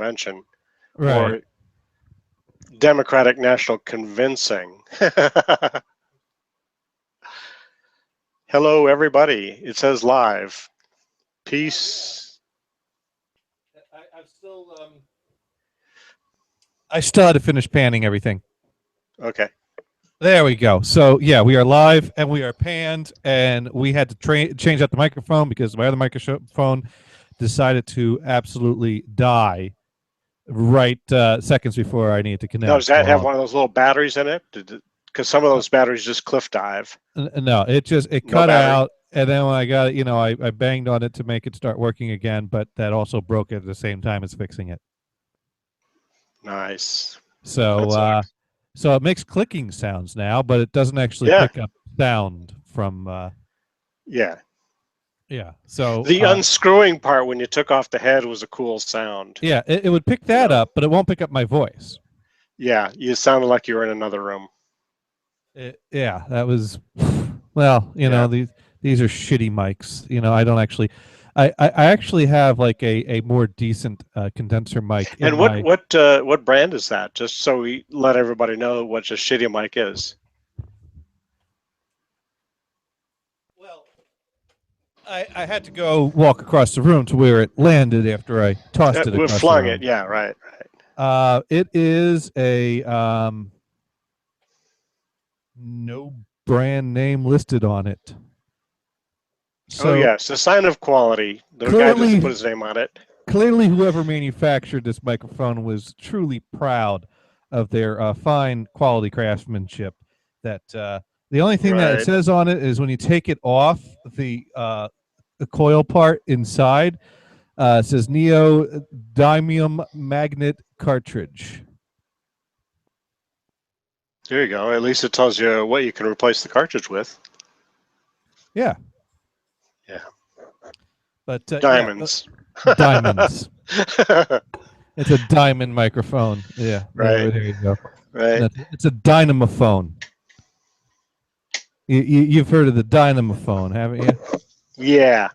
Convention, Right. or Democratic National Convincing. Hello, everybody. It says live. Peace. I still had to finish panning everything. Okay. There we go. So yeah, we are live and we are panned, and we had to change out the microphone because my other microphone decided to absolutely die right seconds before I needed to connect. Now, does that have one of those little batteries in it? Because some of those batteries just cliff dive. No, it cut out, and then when I got it, I banged on it to make it start working again, but that also broke it at the same time as fixing it. Nice. So so it makes clicking sounds now, but it doesn't actually pick up sound from Yeah. So the unscrewing part when you took off the head was a cool sound. Yeah, it would pick that up, but it won't pick up my voice. Yeah, you sounded like you were in another room. Yeah, that was well, these are shitty mics. I don't actually I actually have like a more decent condenser mic. And what brand is that? Just so we let everybody know what a shitty mic is. Well, I had to go walk across the room to where it landed after I tossed it. We flung it. Yeah, right. It is a no brand name listed on it. So, yes, a sign of quality. The guy doesn't put his name on it. Clearly, whoever manufactured this microphone was truly proud of their fine quality craftsmanship. That the only thing that it says on it is when you take it off the coil part inside, it says neodymium magnet cartridge. There you go. At least it tells you what you can replace the cartridge with. Yeah. Yeah. But diamonds. Diamonds. It's a diamond microphone. Yeah. Right. There you go. Right. It's a dynamophone. You've heard of the dynamophone, haven't you? Yeah.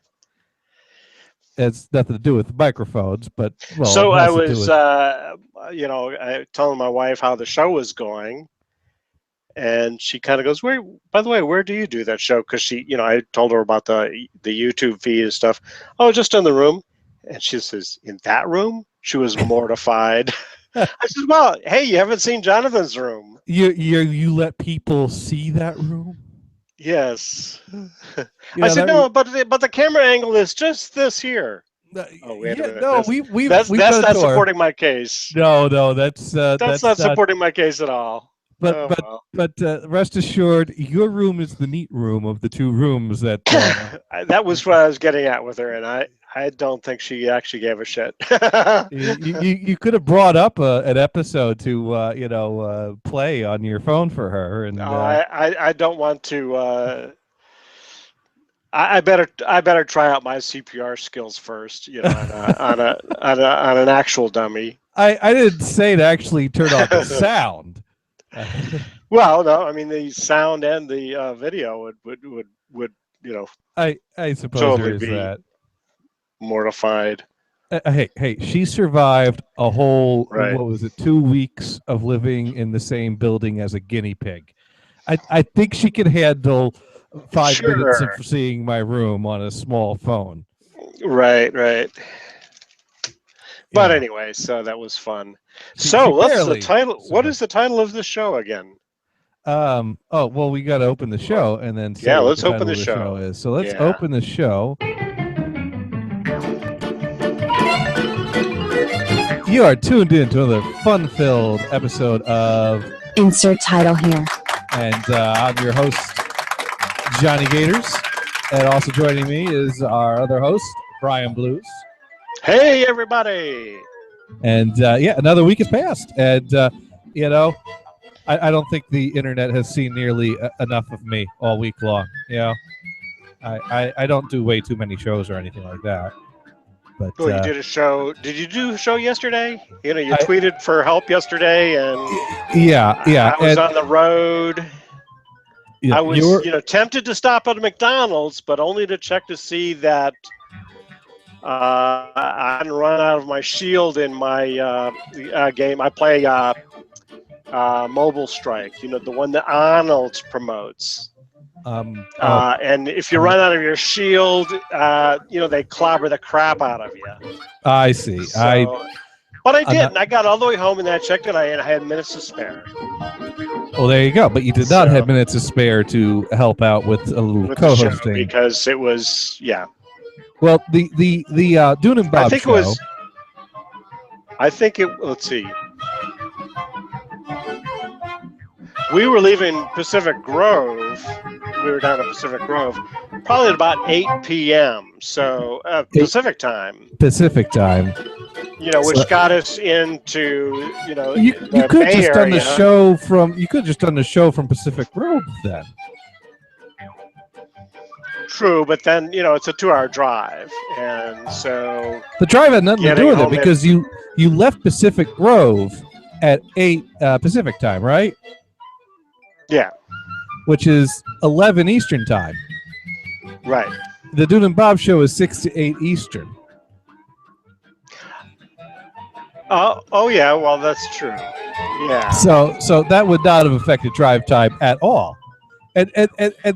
It's nothing to do with microphones, but so I was, telling my wife how the show was going. And she kind of goes, by the way, where do you do that show? Because she, I told her about the YouTube feed and stuff. Oh, just in the room. And she says, in that room? She was mortified. I said, well, hey, you haven't seen Jonathan's room. You let people see that room? Yes. I said, no, but the camera angle is just this here. Oh, wait a minute. No, that's not supporting my case. No, that's not supporting my case at all. But rest assured, your room is the neat room of the two rooms that. That was what I was getting at with her, and I don't think she actually gave a shit. you could have brought up an episode to play on your phone for her, and I don't want to. I better try out my CPR skills first, on an actual dummy. I didn't say to actually turn off the sound. Well, no, I mean the sound and the video would I suppose totally there is be that. Mortified. Hey, she survived a whole what was it 2 weeks of living in the same building as a guinea pig. I think she could handle 5 minutes of seeing my room on a small phone. Right. But anyway, so that was fun. So what's the title? What is the title of the show again? Oh well, we got to open the show and then let's open the show. So let's open the show. You are tuned in to another fun-filled episode of Insert Title Here, and I'm your host, Johnny Gators, and also joining me is our other host, Brian Blues. Hey, everybody! And another week has passed, and I don't think the internet has seen nearly enough of me all week long. I don't do way too many shows or anything like that. But you did a show. Did you do a show yesterday? You tweeted for help yesterday, and I was on the road. Yeah, I was tempted to stop at a McDonald's, but only to check to see that I hadn't run out of my shield in my game. I play Mobile Strike, you know, the one that Arnold promotes. And if you run out of your shield, you know, they clobber the crap out of you. I see. But I didn't. I got all the way home and I checked it, and I had minutes to spare. Well, there you go. But you did not have minutes to spare to help out with a little co-hosting because it was, yeah. Well, the Dune and Bob show. Let's see. We were leaving Pacific Grove. We were down at Pacific Grove probably at about 8 p.m. So Pacific time. Pacific time. You know, which got us into, you know, you could have just done the show from. You could have just done the show from Pacific Grove then. True, but then, you know, it's a 2-hour drive, and so the drive had nothing to do with it because you left Pacific Grove at 8 Pacific time, right? Yeah, which is 11 Eastern time. Right. The Dune and Bob show is 6 to 8 Eastern. Oh yeah, well that's true. Yeah. So that would not have affected drive time at all. And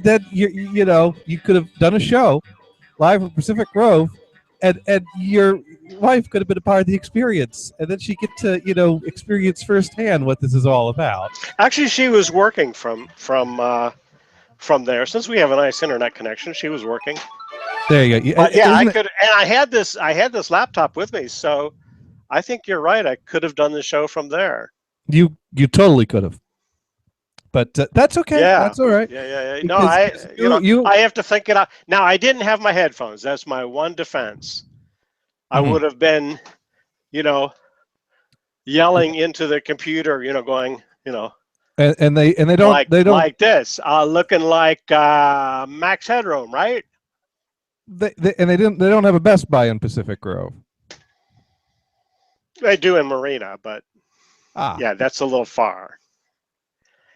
then you know, you could have done a show live from Pacific Grove, and your wife could have been a part of the experience, and then she get to, you know, experience firsthand what this is all about. Actually, she was working from there. Since we have a nice internet connection, she was working. There you go. Yeah, I could, and I had this laptop with me, so I think you're right. I could have done the show from there. You totally could have. But that's okay. Yeah. That's all right. Yeah. No, I have to think it out. Now, I didn't have my headphones. That's my one defense. I would have been, you know, yelling into the computer, you know, going, you know, and they don't like this, looking like Max Headroom, right? They don't have a Best Buy in Pacific Grove. They do in Marina, but yeah, that's a little far.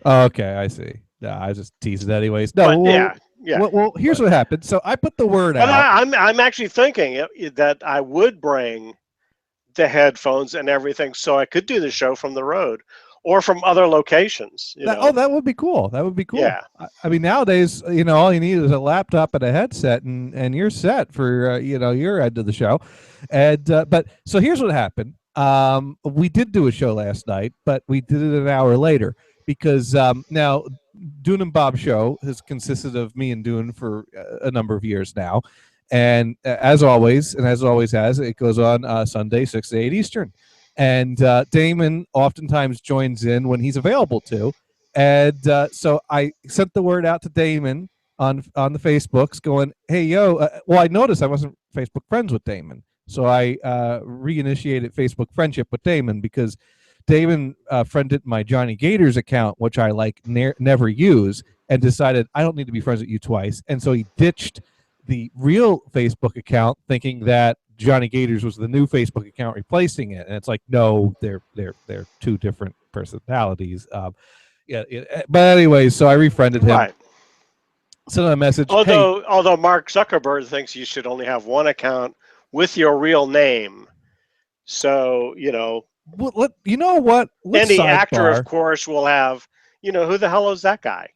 Oh, okay, I see. Yeah, I just teased it anyways. No, but, yeah. Well, here's what happened. So I put the word out. I'm actually thinking that I would bring the headphones and everything, so I could do the show from the road or from other locations. That would be cool. That would be cool. Yeah. I mean, nowadays, you know, all you need is a laptop and a headset, and you're set for you know, your end of the show. And but so here's what happened. We did do a show last night, but we did it an hour later. Because now, Dune and Bob show has consisted of me and Dune for a number of years now, and as always has, it goes on Sunday 6 to 8 Eastern, and Damon oftentimes joins in when he's available to, and so I sent the word out to Damon on the Facebooks, going, "Hey, yo!" Well, I noticed I wasn't Facebook friends with Damon, so I reinitiated Facebook friendship with Damon because Damon friended my Johnny Gators account, which I never use, and decided I don't need to be friends with you twice. And so he ditched the real Facebook account, thinking that Johnny Gators was the new Facebook account replacing it. And it's like, no, they're two different personalities. But anyway, so I refriended him. Right. Sent a message. Although Mark Zuckerberg thinks you should only have one account with your real name, so you know. Well, you know what? Any actor, of course, will have, you know, who the hell is that guy?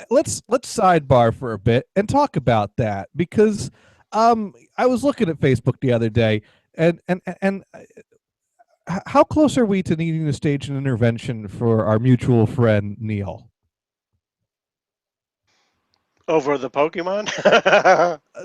Let's sidebar for a bit and talk about that, because I was looking at Facebook the other day, and how close are we to needing to stage an intervention for our mutual friend Neil? Over the Pokemon?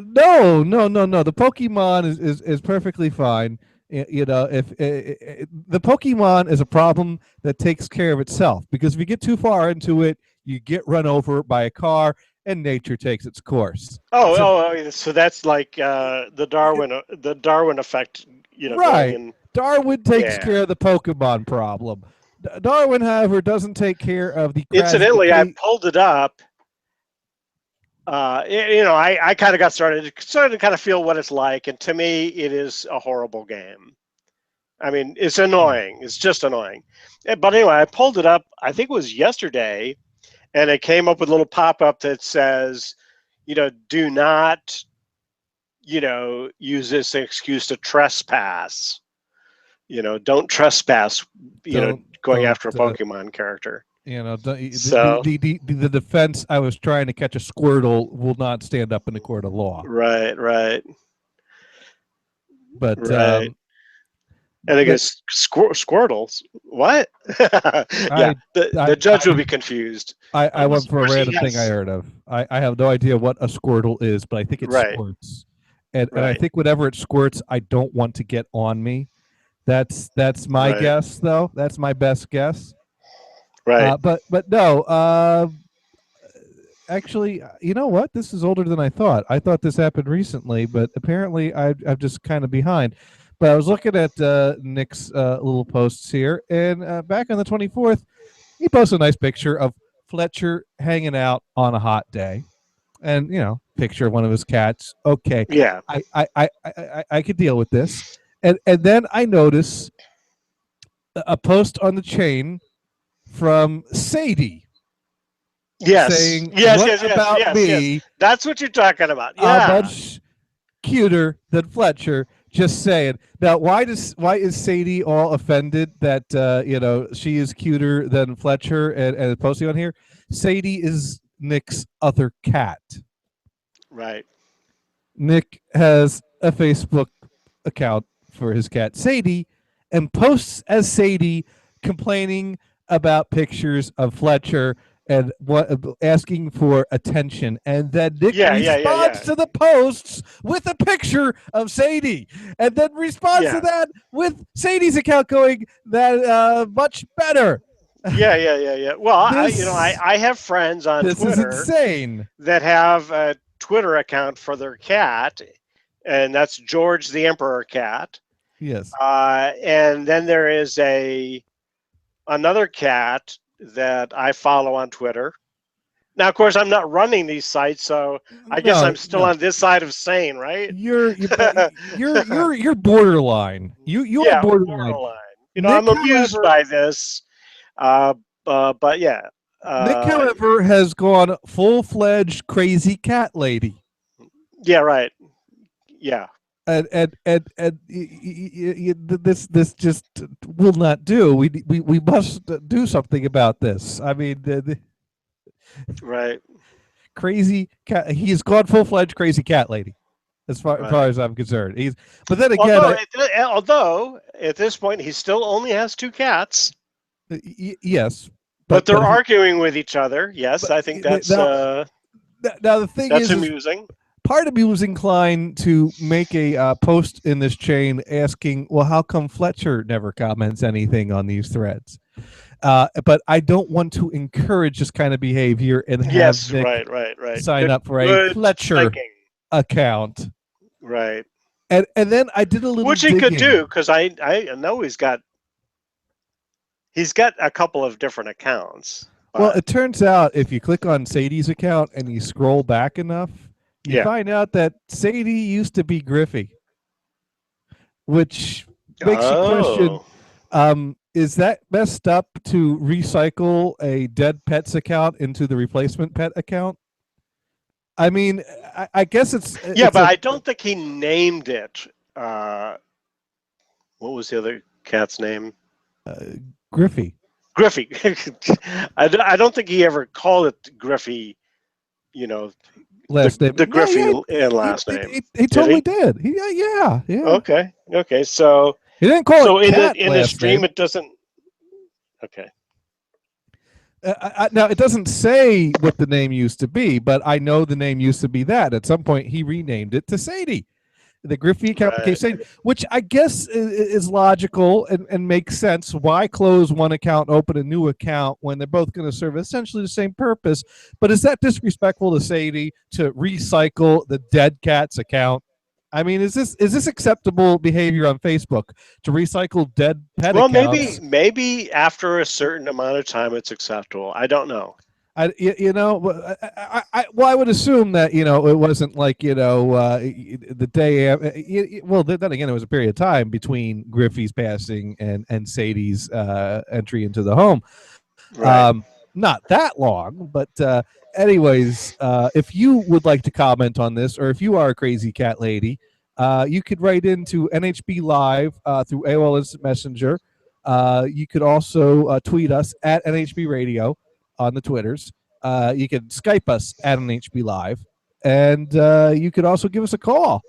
No. The Pokemon is perfectly fine. You know, if the Pokemon is a problem that takes care of itself, because if you get too far into it, you get run over by a car and nature takes its course. So that's like the Darwin effect, you know. Right. Darwin takes care of the Pokemon problem. Darwin, however, doesn't take care of the. Incidentally, I pulled it up. You know, I kind of got started to kind of feel what it's like, and to me, it is a horrible game. I mean, it's annoying. It's just annoying. But anyway, I pulled it up. I think it was yesterday, and it came up with a little pop-up that says, you know, do not use this excuse to trespass. Don't trespass. Going after a Pokemon character. So the defense I was trying to catch a Squirtle will not stand up in the court of law. Right. But right. And I guess Squirtles. What? Yeah, the judge will be confused. I went for a random thing I heard of. I have no idea what a Squirtle is, but I think it squirts. And I think whatever it squirts, I don't want to get on me. That's my guess, though. That's my best guess. Right. But no. Actually, you know what? This is older than I thought. I thought this happened recently, but apparently I'm just kind of behind. But I was looking at Nick's little posts here, and back on the 24th, he posted a nice picture of Fletcher hanging out on a hot day, and picture of one of his cats. Okay, yeah, I could deal with this, and then I notice a post on the chain from Sadie. Yes. Saying, yes, about me? Yes. That's what you're talking about. Yeah. Much cuter than Fletcher. Just saying. Now, why is Sadie all offended that she is cuter than Fletcher and posting on here? Sadie is Nick's other cat. Right. Nick has a Facebook account for his cat Sadie and posts as Sadie complaining about pictures of Fletcher and asking for attention, and then Nick responds to the posts with a picture of Sadie, and then responds to that with Sadie's account going that much better. Yeah. Well, I have friends on Twitter. This is insane. That have a Twitter account for their cat, and that's George the Emperor Cat. Yes. And then there is another cat that I follow on Twitter. Now, of course, I'm not running these sites, so I guess I'm still on this side of sane, right? You're borderline. You're borderline. I'm amused by this, but yeah. Nick, however, has gone full-fledged crazy cat lady. Yeah, right. Yeah. And this just will not do. We must do something about this. I mean, right. Crazy cat. He's gone full-fledged crazy at lady, as far as I'm concerned. But then again, although at this point he still only has 2 cats. Yes, but they're arguing with each other. Yes, I think that's now the thing that's amusing. Part of me was inclined to make a post in this chain asking, well, how come Fletcher never comments anything on these threads? But I don't want to encourage this kind of behavior and have Nick sign up for a Fletcher account. Right. And then I did a little which he could do, because I know he's got a couple of different accounts. Well, it turns out if you click on Sadie's account and you scroll back enough, you find out that Sadie used to be Griffey, which makes you question, is that messed up to recycle a dead pet's account into the replacement pet account? I mean, I guess it's but I don't think he named it. What was the other cat's name? Griffey. Griffey. I don't think he ever called it Griffey, last name. The Griffey and last name. He totally did. Yeah. Okay. So he didn't call it cat in the stream. It doesn't. Okay. Now it doesn't say what the name used to be, but I know the name used to be that. At some point, he renamed it to Sadie. The Griffey account became Sadie, which I guess is logical and makes sense. Why close one account, open a new account when they're both going to serve essentially the same purpose? But is that disrespectful to Sadie to recycle the dead cat's account? I mean, is this acceptable behavior on Facebook to recycle dead pet accounts? Well, maybe after a certain amount of time, it's acceptable. I don't know. I would assume that it wasn't like the day. Well, then again, it was a period of time between Griffey's passing and Sadie's entry into the home. Right. not that long, but anyways, if you would like to comment on this, or if you are a crazy cat lady, you could write into NHB Live through AOL Instant Messenger. You could also tweet us at NHB Radio on the Twitters. You could Skype us at NHB Live, and you could also give us a call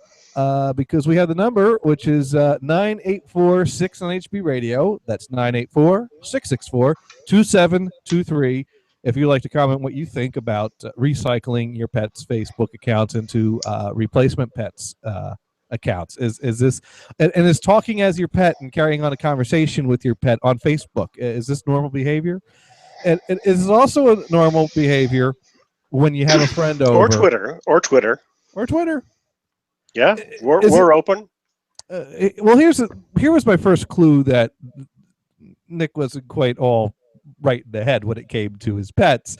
because we have the number, which is 984-6 Radio. That's 984-664-2723. If you'd like to comment what you think about recycling your pet's Facebook accounts into replacement pets accounts. Is this and is talking as your pet and carrying on a conversation with your pet on Facebook, is this normal behavior? And is it also a normal behavior when you have a friend over, or Twitter? Yeah, we're open. Well, here was my first clue that Nick wasn't quite all right in the head when it came to his pets.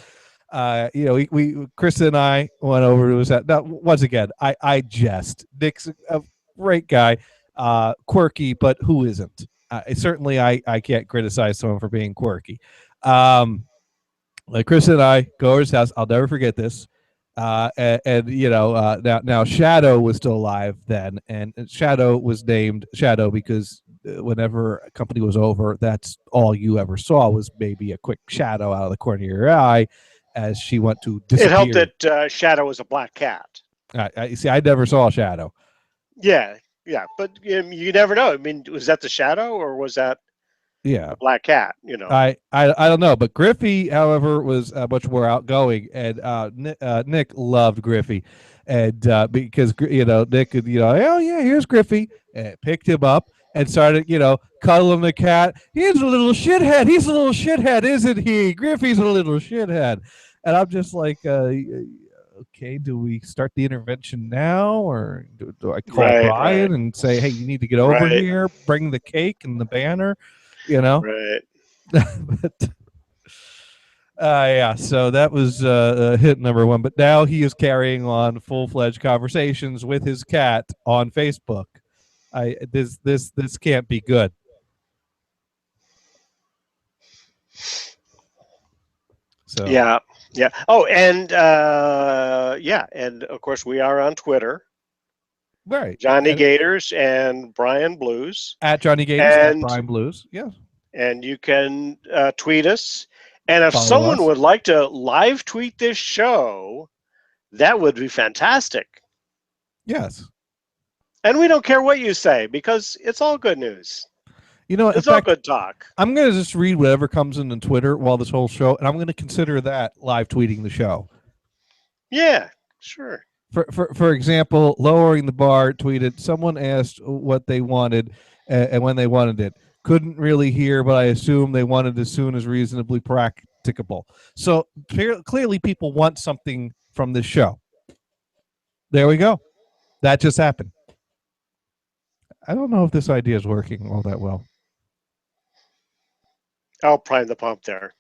We Chris and I went over to his house. Now, once again, I jest. Nick's a great guy, quirky, but who isn't? Certainly, I can't criticize someone for being quirky. Like Chris and I go over his house. I'll never forget this. Now Shadow was still alive then, and Shadow was named Shadow because whenever a company was over, that's all you ever saw was maybe a quick shadow out of the corner of your eye as she went to disappear. It helped that Shadow was a black cat. I see. I never saw Shadow. Yeah, but you never know. I mean, was that the Shadow or was that a black cat? I don't know. But Griffey, however, was much more outgoing, and Nick loved Griffey, and because Nick could oh yeah, here's Griffey, and picked him up and started cuddling the cat. He's a little shithead. He's a little shithead, isn't he? Griffey's a little shithead. And I'm just like, okay, do we start the intervention now, or do I call Brian and say, hey, you need to get over here, bring the cake and the banner, Right. But so that was hit number one. But now he is carrying on full-fledged conversations with his cat on Facebook. This can't be good. So yeah. Oh, and and of course we are on Twitter. Right. Johnny Gators and Brian Blues. At Johnny Gators and Brian Blues. Yeah. And you can tweet us. And if someone would like to live tweet this show, that would be fantastic. Yes. And we don't care what you say because it's all good news. It's all good talk. I'm going to just read whatever comes in on Twitter while this whole show, and I'm going to consider that live tweeting the show. Yeah, sure. For example, Lowering the Bar tweeted, someone asked what they wanted and when they wanted it. Couldn't really hear, but I assume they wanted as soon as reasonably practicable. So clearly people want something from this show. There we go. That just happened. I don't know if this idea is working all that well. I'll prime the pump there.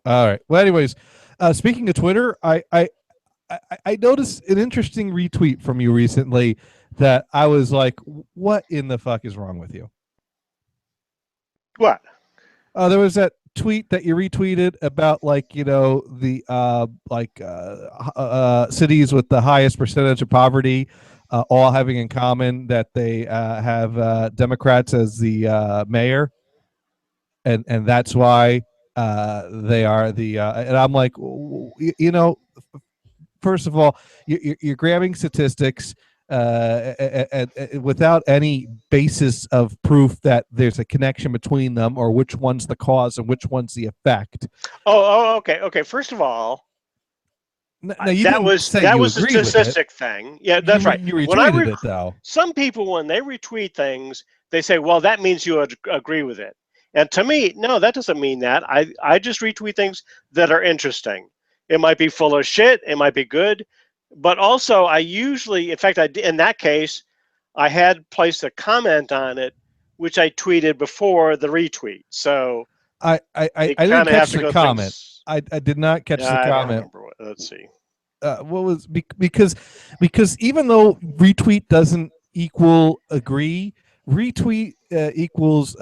All right. Well, anyways, speaking of Twitter, I noticed an interesting retweet from you recently that I was like, what in the fuck is wrong with you? What? There was that tweet that you retweeted about the cities with the highest percentage of poverty all having in common that they have Democrats as the mayor, and that's why they are the and I'm like, first of all, you're grabbing statistics without any basis of proof that there's a connection between them or which one's the cause and which one's the effect. Okay. First of all, that was a statistic thing. Yeah, that's right. You retweeted it though. Some people, when they retweet things, they say, "Well, that means you agree with it." And to me, no, that doesn't mean that. I just retweet things that are interesting. It might be full of shit. It might be good. But also, I usually, in fact, in that case, I had placed a comment on it, which I tweeted before the retweet. So I didn't catch the comment. I did not catch the comment. Let's see. What was because even though retweet doesn't equal agree, retweet equals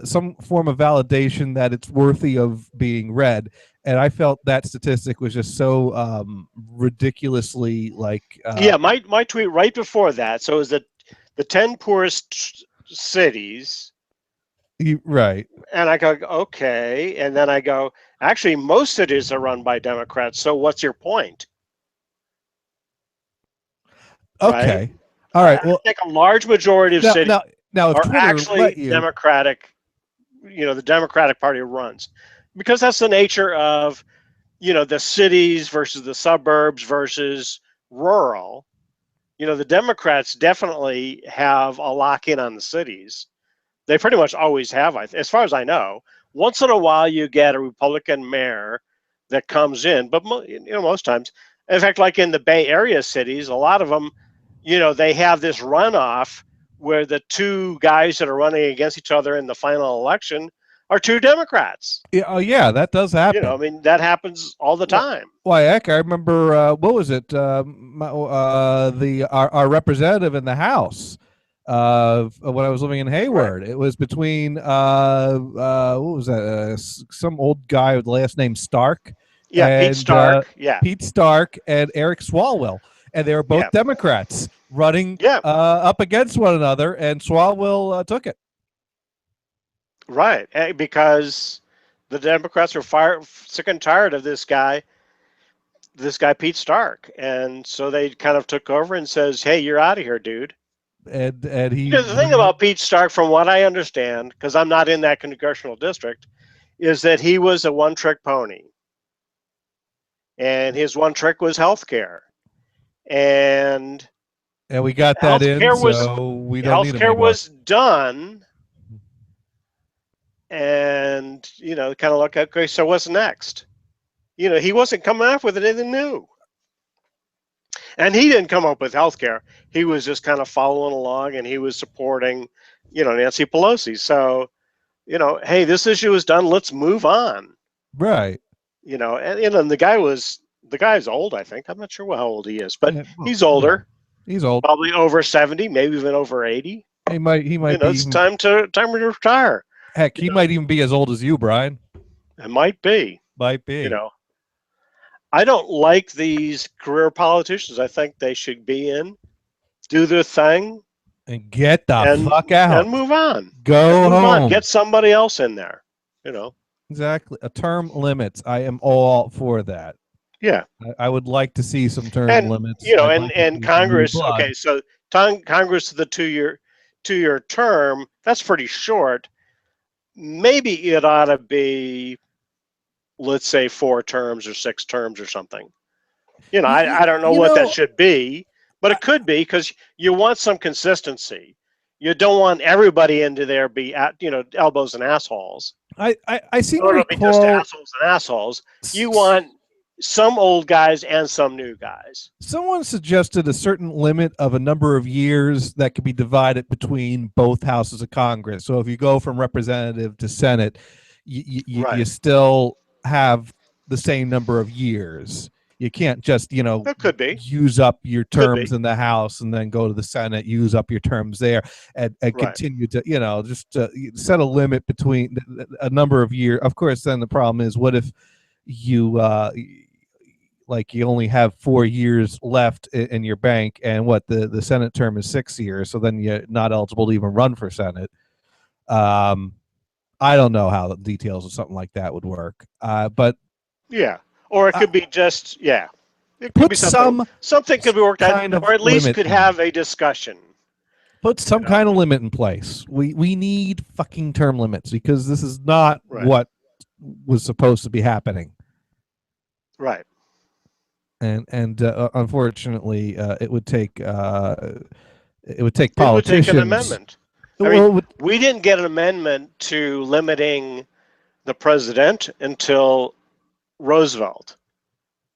some form of validation that it's worthy of being read. and I felt that statistic was just so ridiculously like. Yeah, my tweet right before that. So it was the 10 poorest cities, Right. and I go, okay, and then I go, actually, most cities are run by Democrats. So what's your point? Right? Okay. All right. I Well, think a large majority of now, cities now, now, if are Twitter actually let you, Democratic. The Democratic Party runs, because that's the nature of the cities versus the suburbs versus rural. The Democrats definitely have a lock in on the cities. They pretty much always have, as far as I know. Once in a while, you get a Republican mayor that comes in, but most times, in fact, like in the Bay Area cities, a lot of them, they have this runoff where the two guys that are running against each other in the final election are two Democrats. oh yeah, that does happen. I mean, that happens all the time. Why, heck, I remember what was it? Our representative in the House when I was living in Hayward. Right. It was between what was that? Some old guy with the last name Stark. Yeah, and, Pete Stark. Pete Stark and Eric Swalwell, and they were both Democrats running up against one another, and Swalwell took it. Right, because the Democrats were sick and tired of this guy Pete Stark, and so they kind of took over and says, "Hey, you're out of here, dude." And he. The thing about Pete Stark, from what I understand, because I'm not in that congressional district, is that he was a one-trick pony, and his one trick was healthcare, and we got that in. So we don't need healthcare was done, and kind of look, okay, so what's next? He wasn't coming up with anything new. And he didn't come up with healthcare. He was just kind of following along, and he was supporting, Nancy Pelosi. So, hey, this issue is done. Let's move on. Right. And the guy's old, I think. I'm not sure how old he is, but he's older. He's old. Probably over 70, maybe even over 80. He might be. It's time to retire. Heck, he might even be as old as you, Brian. It might be. Might be. I don't like these career politicians. I think they should be in, do their thing, and get the fuck out, and move on. Go home. Get somebody else in there. Exactly. A term limits. I am all for that. Yeah. I would like to see some term limits. And Congress. Okay, so Congress, the two-year term. That's pretty short. Maybe it ought to be, let's say, 4 terms or 6 terms or something. I don't know what that should be, but it could be, because you want some consistency. You don't want everybody into there be at elbows and assholes. I seem to recall, be just assholes and assholes. You want some old guys and some new guys. Someone suggested a certain limit of a number of years that could be divided between both houses of Congress. So if you go from representative to Senate, you still have the same number of years. You can't just, that could be. use up your terms in the House and then go to the Senate, use up your terms there, and continue to, just set a limit between a number of years. Of course, then the problem is, what if you you only have 4 years left in your bank, and the Senate term is 6 years, so then you're not eligible to even run for Senate. I don't know how the details of something like that would work, but yeah. Or it could be just, it could be something could be worked out, or at least could have a discussion. Put some kind of limit in place. We need fucking term limits, because this is not what was supposed to be happening. Right. And unfortunately, it would take politicians. It would take an amendment. We didn't get an amendment to limiting the president until Roosevelt.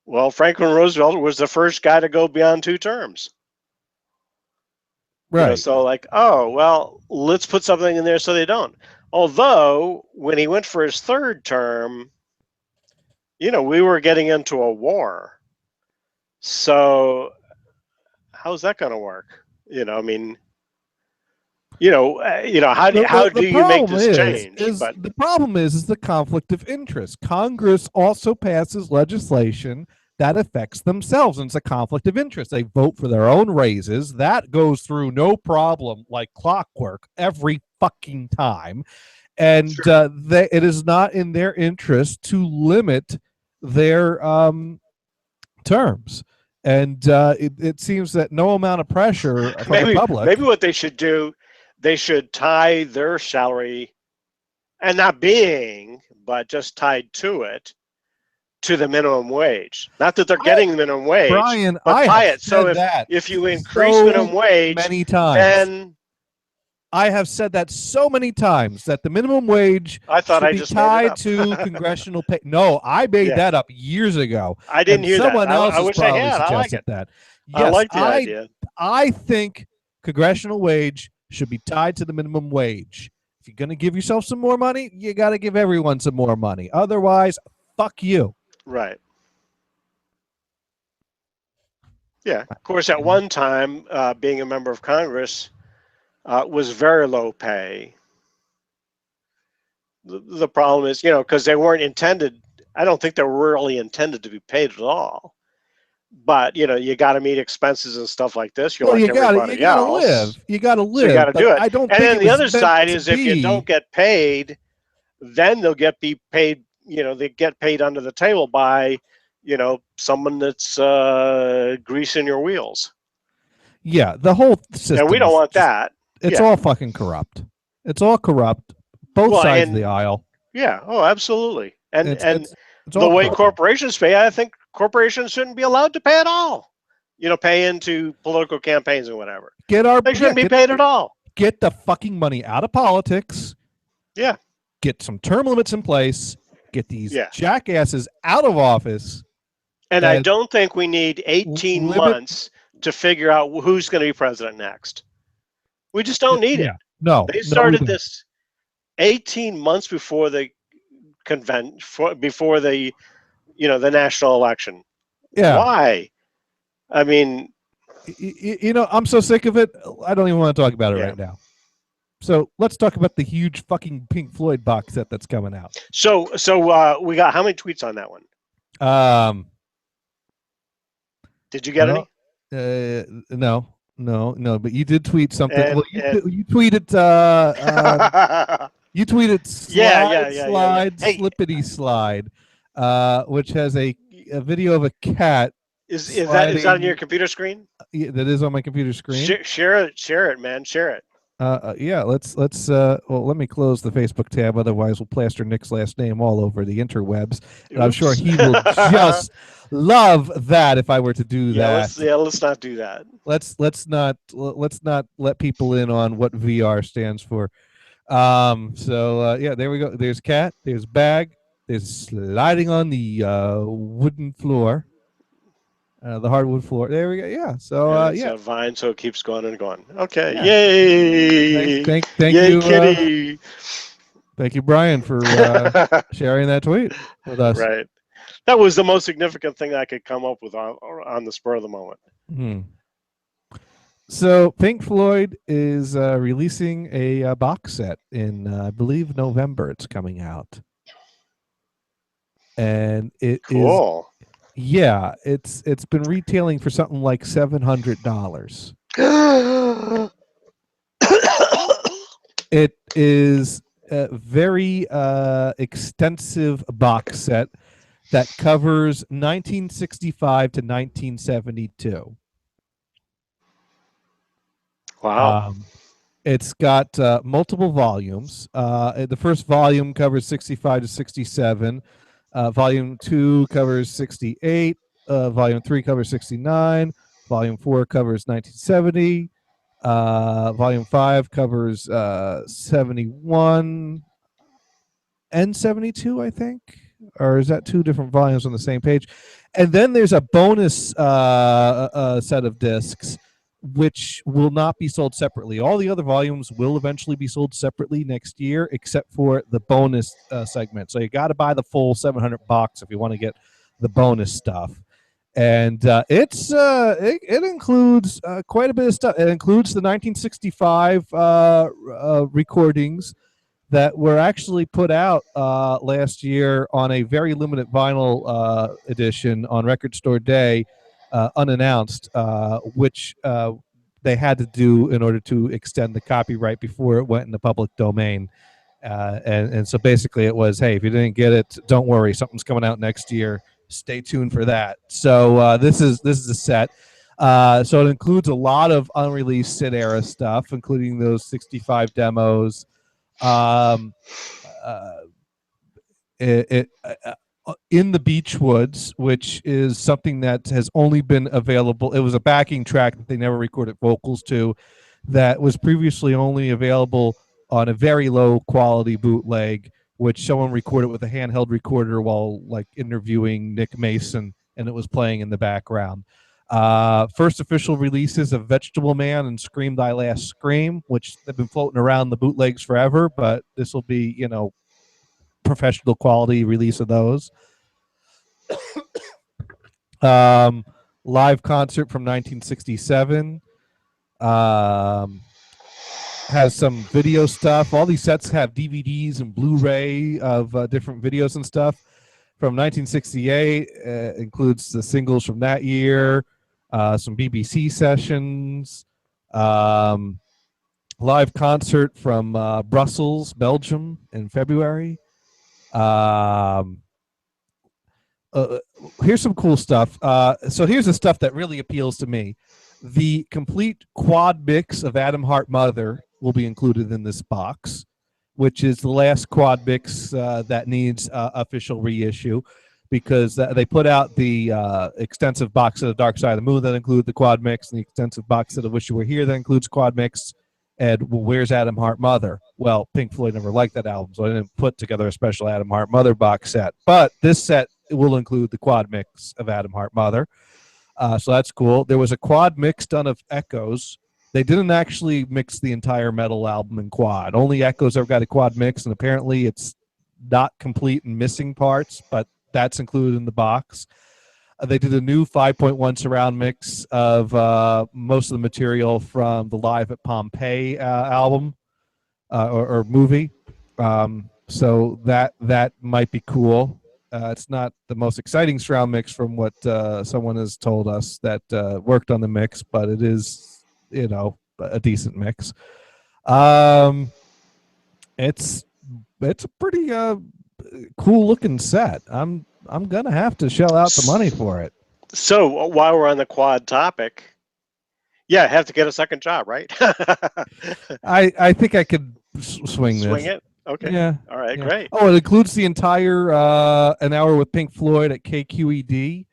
Well, Franklin Roosevelt was the first guy to go beyond 2 terms. Right. So let's put something in there so they don't. Although when he went for his 3rd term, we were getting into a war. So how's that going to work? How do you make this change? But the problem is the conflict of interest. Congress also passes legislation that affects themselves, and it's a conflict of interest. They vote for their own raises. That goes through no problem, like clockwork, every fucking time. And sure. It is not in their interest to limit their terms. And it seems that no amount of pressure from the public. Maybe what they should do, they should tie their salary, and not but just tied to it, to the minimum wage. Not that they're getting the minimum wage, Brian, but tie it. So if you increase minimum wage many times, then I have said that so many times that the minimum wage should be tied to congressional pay. No, I made that up years ago. I didn't hear someone that. Else I wish I had. I like it. That. Yes, I like the idea. I think congressional wage should be tied to the minimum wage. If you're going to give yourself some more money, you got to give everyone some more money. Otherwise, fuck you. Right. Yeah. Of course, at one time, being a member of Congress was very low pay. The problem is, because they weren't intended. I don't think they were really intended to be paid at all. But you got to meet expenses and stuff like this. You're like everybody else. You got to live. So you got to do it. I don't. And then the other side is, if you don't get paid, then they'll get paid. They get paid under the table by, someone that's greasing your wheels. Yeah, the whole system. And we don't want that. It's all fucking corrupt. It's all corrupt. Both sides of the aisle. Yeah. Oh, absolutely. And it's the way corrupt. Corporations pay, I think corporations shouldn't be allowed to pay at all. Pay into political campaigns and whatever. They shouldn't be paid at all. Get the fucking money out of politics. Yeah. Get some term limits in place. Get these jackasses out of office. And I don't think we need 18 months to figure out who's going to be president next. We just don't need it. No. They started this 18 months before the before the the national election. Yeah. Why? I mean, I'm so sick of it. I don't even want to talk about it right now. So let's talk about the huge fucking Pink Floyd box set that's coming out. So we got how many tweets on that one? Did you get any? No, but you did tweet something. You tweeted. You tweeted slide, slippity slide, which has a video of a cat. Is that on your computer screen? Yeah, that is on my computer screen. Share it, man. Share it. Yeah, let's let me close the Facebook tab, otherwise we'll plaster Nick's last name all over the interwebs. And I'm sure he will just love that if I were to do that. Let's not do that. Let's not let people in on what VR stands for. There we go. There's cat, there's bag, there's sliding on the wooden floor. The hardwood floor. There we go. Yeah. So it's a vine, so it keeps going and going. Okay. Yeah. Yay! Thank Yay, you, Kitty. Thank you, Brian, for sharing that tweet with us. Right. That was the most significant thing I could come up with on the spur of the moment. So Pink Floyd is releasing a box set in, I believe, November. It's coming out, and it cool. Yeah, it's been retailing for something like $700. It is a very extensive box set that covers 1965 to 1972. Wow. It's got multiple volumes. The first volume covers 65 to 67. Volume 2 covers 68. Volume 3 covers 69. Volume 4 covers 1970. Volume 5 covers 71 and 72, I think. Or is that two different volumes on the same page? And then there's a bonus set of discs which will not be sold separately. All the other volumes will eventually be sold separately next year, except for the bonus segment. So you got to buy the full $700 if you want to get the bonus stuff. and it includes quite a bit of stuff. It includes the 1965 recordings that were actually put out last year on a very limited vinyl edition on Record Store Day, unannounced, which they had to do in order to extend the copyright before it went in the public domain. And so basically it was, hey, if you didn't get it, don't worry, something's coming out next year. Stay tuned for that. So this is a set. So it includes a lot of unreleased Sid era stuff, including those 65 demos. In the Beechwoods, which is something that has only been available. It was a backing track that they never recorded vocals to, that was previously only available on a very low quality bootleg, which someone recorded with a handheld recorder while like interviewing Nick Mason, and it was playing in the background. First official releases of Vegetable Man and Scream Thy Last Scream, which have been floating around the bootlegs forever, but this will be, professional quality release of those. Live concert from 1967. Has some video stuff. All these sets have DVDs and Blu-ray of different videos and stuff. From 1968, includes the singles from that year, some BBC sessions, live concert from Brussels, Belgium in February. Here's some cool stuff. So here's the stuff that really appeals to me. The complete quad mix of Atom Heart Mother will be included in this box, which is the last quad mix that needs official reissue, because they put out the extensive box of the Dark Side of the Moon that include the quad mix, and the extensive box of the Wish You Were Here that includes quad mix. And well, where's Atom Heart Mother? Well, Pink Floyd never liked that album, so I didn't put together a special Atom Heart Mother box set. But this set will include the quad mix of Atom Heart Mother. So that's cool. There was a quad mix done of Echoes. They didn't actually mix the entire Metal album in quad. Only Echoes ever got a quad mix, and apparently it's not complete and missing parts, but that's included in the box. They did a new 5.1 surround mix of most of the material from the Live at Pompeii album or movie. So that might be cool. It's not the most exciting surround mix from what someone has told us that worked on the mix, but it is, a decent mix. It's a pretty cool looking set. I'm gonna have to shell out the money for it. So while we're on the quad topic, yeah, I have to get a second job, right? I think I could swing this. Swing it? Okay. Yeah. All right, yeah. Great. Oh, it includes the entire an hour with Pink Floyd at KQED.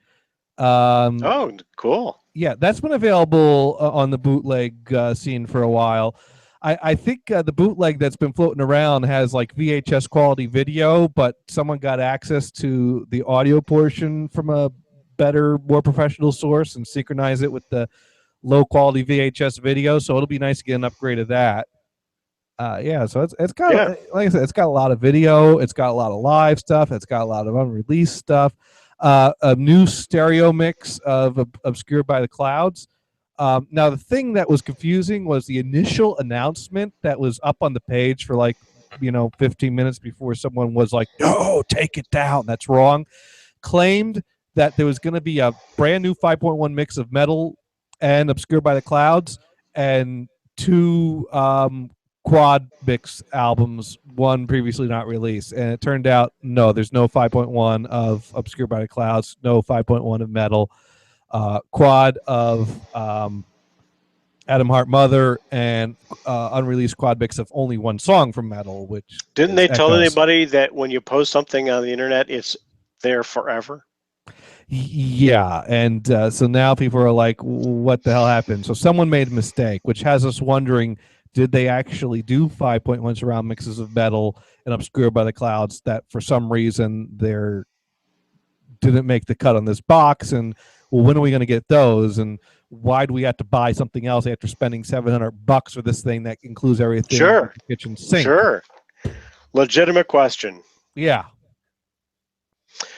Oh, cool. Yeah, that's been available on the bootleg scene for a while. I think the bootleg that's been floating around has like VHS quality video, but someone got access to the audio portion from a better, more professional source and synchronize it with the low quality VHS video. So it'll be nice to get an upgrade of that. So it's got, like I said, it's got a lot of video. It's got a lot of live stuff. It's got a lot of unreleased stuff. A new stereo mix of Obscured by the Clouds. Now, the thing that was confusing was the initial announcement that was up on the page for 15 minutes before someone was like, no, take it down. That's wrong. Claimed that there was going to be a brand new 5.1 mix of Metal and Obscured by the Clouds and two quad mix albums, one previously not released. And it turned out, no, there's no 5.1 of Obscured by the Clouds, no 5.1 of Metal. Quad of Atom Heart Mother, and unreleased quad mix of only one song from Metal, which didn't they tell anybody that when you post something on the internet, it's there forever? Yeah, and so now people are like, what the hell happened? So someone made a mistake, which has us wondering, did they actually do 5.1 surround mixes of Metal and Obscured by the Clouds that for some reason they didn't make the cut on this box? And well, when are we going to get those? And why do we have to buy something else after spending $700 for this thing that includes everything? Sure. The kitchen sink. Sure. Legitimate question. Yeah.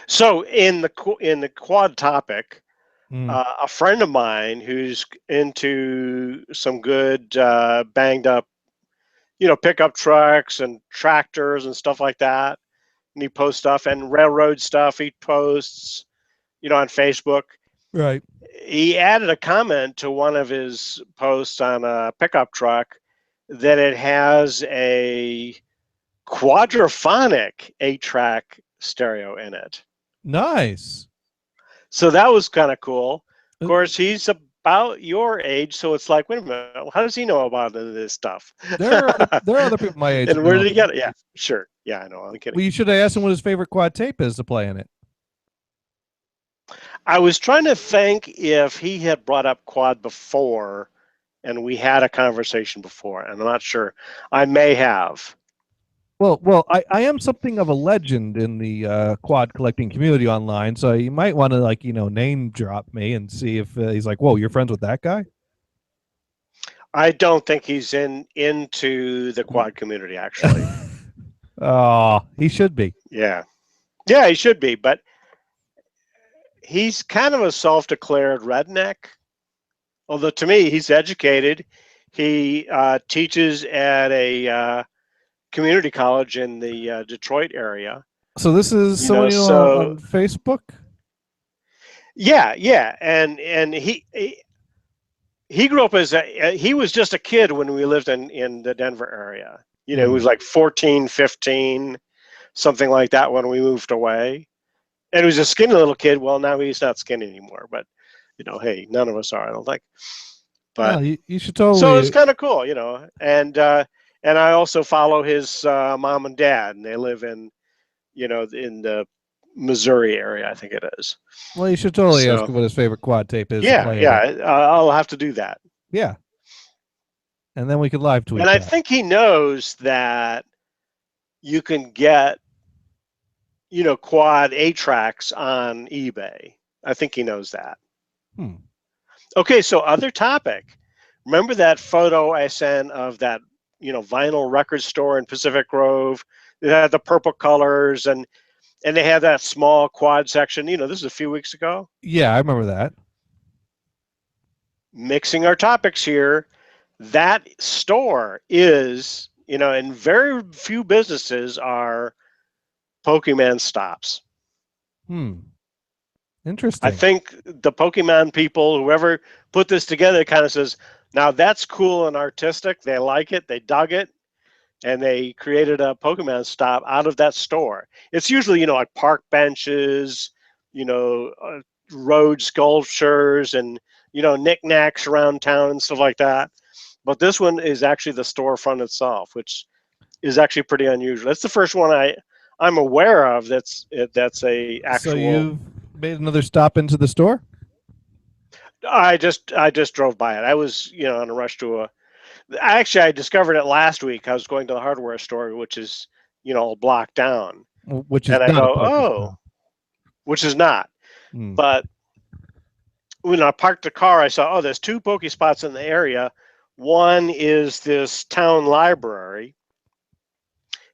So in the quad topic, A friend of mine who's into some good banged up, pickup trucks and tractors and stuff like that. And he posts stuff and railroad stuff. He posts, on Facebook. Right. He added a comment to one of his posts on a pickup truck that it has a quadraphonic 8-track stereo in it. Nice. So that was kind of cool. Of course, he's about your age, so it's like, wait a minute, how does he know about this stuff? There are other people my age. And where did he get it? Yeah, sure. Yeah, I know. I'm kidding. Well, you should have asked him what his favorite quad tape is to play in it. I was trying to think if he had brought up quad before, and we had a conversation before, and I'm not sure. I may have. Well, I am something of a legend in the quad collecting community online, so you might want to name drop me and see if he's like, whoa, you're friends with that guy? I don't think he's into the quad community, actually. Oh, he should be. Yeah, he should be, but he's kind of a self-declared redneck. Although to me, he's educated. He teaches at a community college in the Detroit area. So this is someone you know on Facebook? Yeah, and he grew up as he was just a kid when we lived in the Denver area. He was like 14, 15, something like that when we moved away. And he was a skinny little kid. Well, now he's not skinny anymore, but hey, none of us are, I don't think. But no, you should totally. So it's kind of cool, and I also follow his mom and dad, and they live in the Missouri area, I think it is. Well, you should totally ask him what his favorite quad tape is. Yeah, I'll have to do that. Yeah, and then we could live tweet. And I think he knows that you can get quad 8-tracks on eBay. I think he knows that. Okay, so other topic. Remember that photo I sent of that vinyl record store in Pacific Grove? It had the purple colors and they had that small quad section. This is a few weeks ago. Yeah, I remember that. Mixing our topics here. That store is, and very few businesses are Pokemon stops. Interesting. I think the Pokemon people, whoever put this together, kind of says, now that's cool and artistic. They like it. They dug it. And they created a Pokemon stop out of that store. It's usually, like park benches, road sculptures and, knickknacks around town and stuff like that. But this one is actually the storefront itself, which is actually pretty unusual. That's the first one I'm aware of that's a actual. So you've made another stop into the store? I just drove by it. I was on a rush to I discovered it last week. I was going to the hardware store, which is a block down. Which is and I go, which is not. But when I parked the car, I saw there's 2 Pokespots in the area. One is this town library.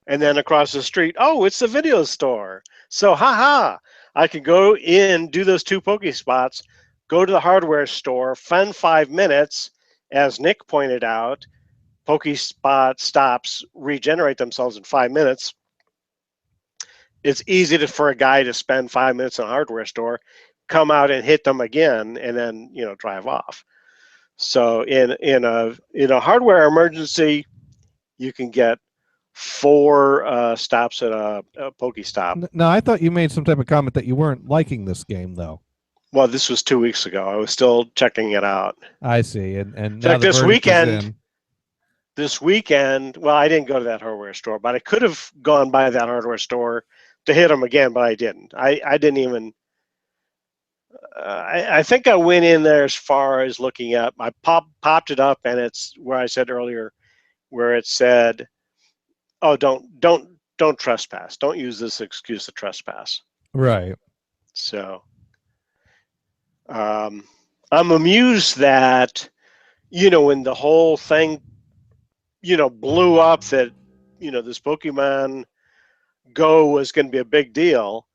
And then across the street, it's the video store. So, I could go in, do those 2 Pokespots, go to the hardware store, spend 5 minutes. As Nick pointed out, Pokespot stops regenerate themselves in 5 minutes. It's easy for a guy to spend 5 minutes in a hardware store, come out and hit them again, and then drive off. So in a hardware emergency, you can get 4 stops at a Pokestop. No, I thought you made some type of comment that you weren't liking this game, though. Well, this was 2 weeks ago. I was still checking it out. I see, and now this weekend. This weekend, well, I didn't go to that hardware store, but I could have gone by that hardware store to hit them again, but I didn't. I didn't even. I think I went in there as far as looking at. I popped it up, and it's where I said earlier, where it said, "Oh, don't trespass. Don't use this excuse to trespass." Right. So. I'm amused that, when the whole thing, blew up that, this Pokemon Go was going to be a big deal.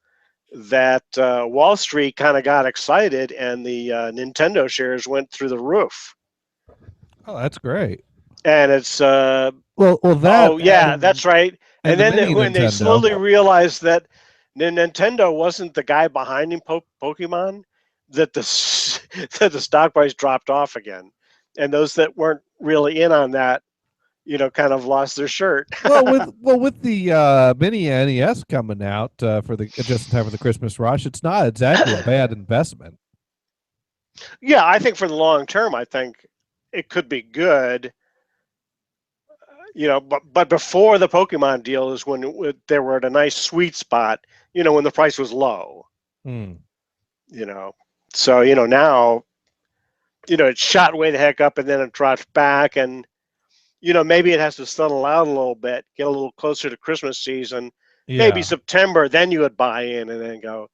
that Wall Street kind of got excited, and the Nintendo shares went through the roof. Oh, that's great. And it's well, that. Oh yeah, that's right. And then when they slowly Nintendo. realized that Nintendo wasn't the guy behind him, Pokemon, that the that the stock price dropped off again, and those that weren't really in on that, kind of lost their shirt. with the mini NES coming out for the just in time for the Christmas rush, it's not exactly a bad investment. Yeah, I think for the long term, I think it could be good. But before the Pokemon deal is when they were at a nice sweet spot. When the price was low. So now, it shot way the heck up and then it dropped back, and maybe it has to settle out a little bit, get a little closer to Christmas season, maybe September. Then you would buy in and then go,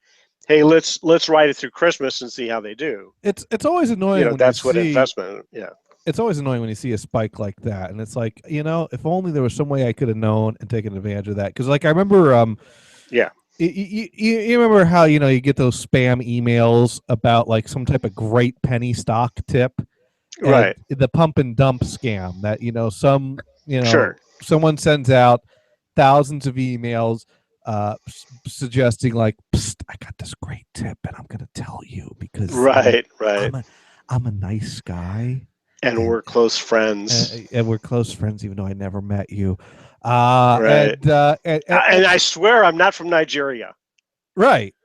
hey, let's ride it through Christmas and see how they do. It's always annoying. When that's what see, investment. Yeah. It's always annoying when you see a spike like that, and it's like, if only there was some way I could have known and taken advantage of that. Because like I remember, yeah. You remember how you get those spam emails about like some type of great penny stock tip, right? The pump and dump scam that sure. someone sends out thousands of emails suggesting like, psst, I got this great tip and I'm gonna tell you because right. I'm a nice guy and we're close friends and we're close friends even though I never met you. Right. And I swear I'm not from Nigeria. Right.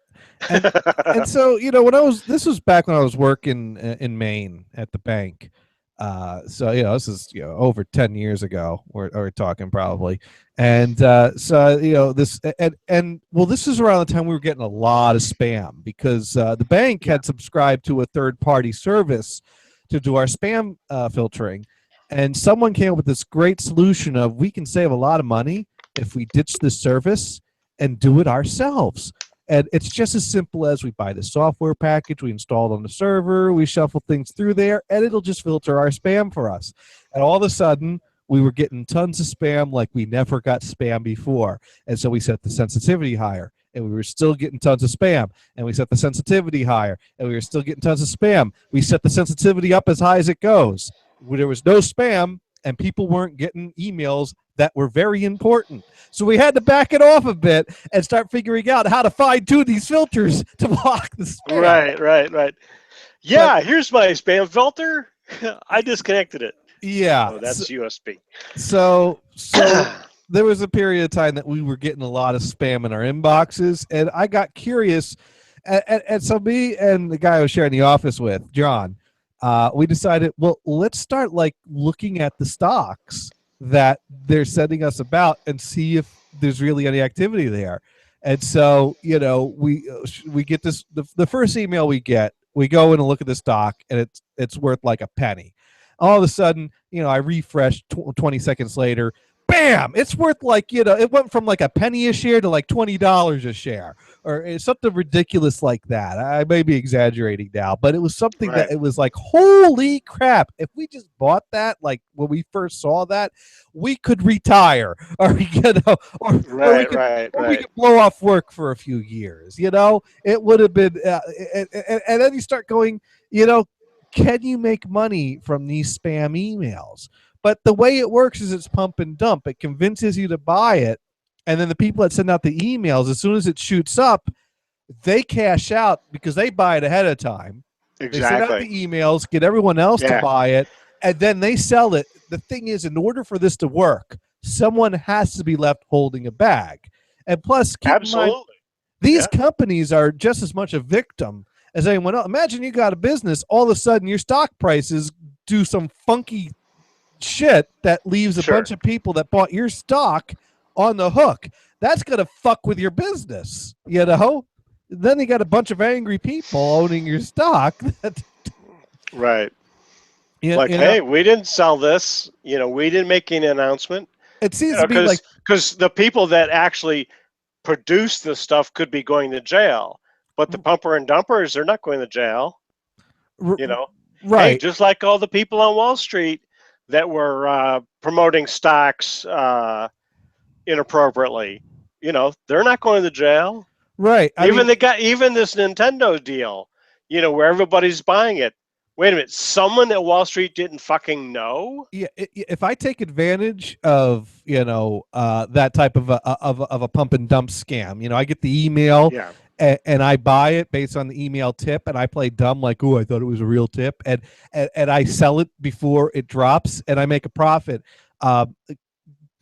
And so, this was back when I was working in Maine at the bank. So, this is, over 10 years ago, we're talking probably. And so, this this is around the time we were getting a lot of spam because the bank had subscribed to a third-party service to do our spam filtering. And someone came up with this great solution of we can save a lot of money if we ditch this service and do it ourselves. And it's just as simple as we buy the software package, we install it on the server, we shuffle things through there, and it'll just filter our spam for us. And all of a sudden, we were getting tons of spam like we never got spam before. And so we set the sensitivity higher, and we were still getting tons of spam. And we set the sensitivity higher, and we were still getting tons of spam. We set the sensitivity up as high as it goes. There was no spam, and people weren't getting emails that were very important. So we had to back it off a bit and start figuring out how to fine-tune these filters to block the spam. Right. Yeah, here's my spam filter. I disconnected it. Yeah. Oh, that's USB. So there was a period of time that we were getting a lot of spam in our inboxes, and I got curious. And so me and the guy I was sharing the office with, John, we decided, well, let's start like looking at the stocks that they're sending us about and see if there's really any activity there. And so, we get this, the first email we get, we go in and look at the stock and it's worth like a penny. All of a sudden, I refresh 20 seconds later, bam, it's worth like, it went from like a penny a share to like $20 a share or something ridiculous like that. I may be exaggerating now, but it was something that it was like, holy crap. If we just bought that, like when we first saw that, we could retire or, we could blow off work for a few years, it would have been, and then you start going, can you make money from these spam emails? But the way it works is it's pump and dump. It convinces you to buy it. And then the people that send out the emails, as soon as it shoots up, they cash out because they buy it ahead of time. Exactly. They send out the emails, get everyone else to buy it, and then they sell it. The thing is, in order for this to work, someone has to be left holding a bag. And plus, keep in mind, these companies are just as much a victim as anyone else. Imagine you got a business, all of a sudden your stock prices do some funky shit that leaves a bunch of people that bought your stock on the hook. That's gonna fuck with your business, Then you got a bunch of angry people owning your stock. Right. Hey, we didn't sell this. We didn't make any announcement. It seems to be like because the people that actually produce the stuff could be going to jail, but the pumper and dumpers, they're not going to jail. Right. Hey, just like all the people on Wall Street that were promoting stocks inappropriately, they're not going to jail. Right. Even this Nintendo deal, where everybody's buying it. Wait a minute, someone at Wall Street didn't fucking know? Yeah, if I take advantage of that type of a pump and dump scam, I get the email, Yeah. and I buy it based on the email tip, and I play dumb like, oh, I thought it was a real tip, and I sell it before it drops, and I make a profit.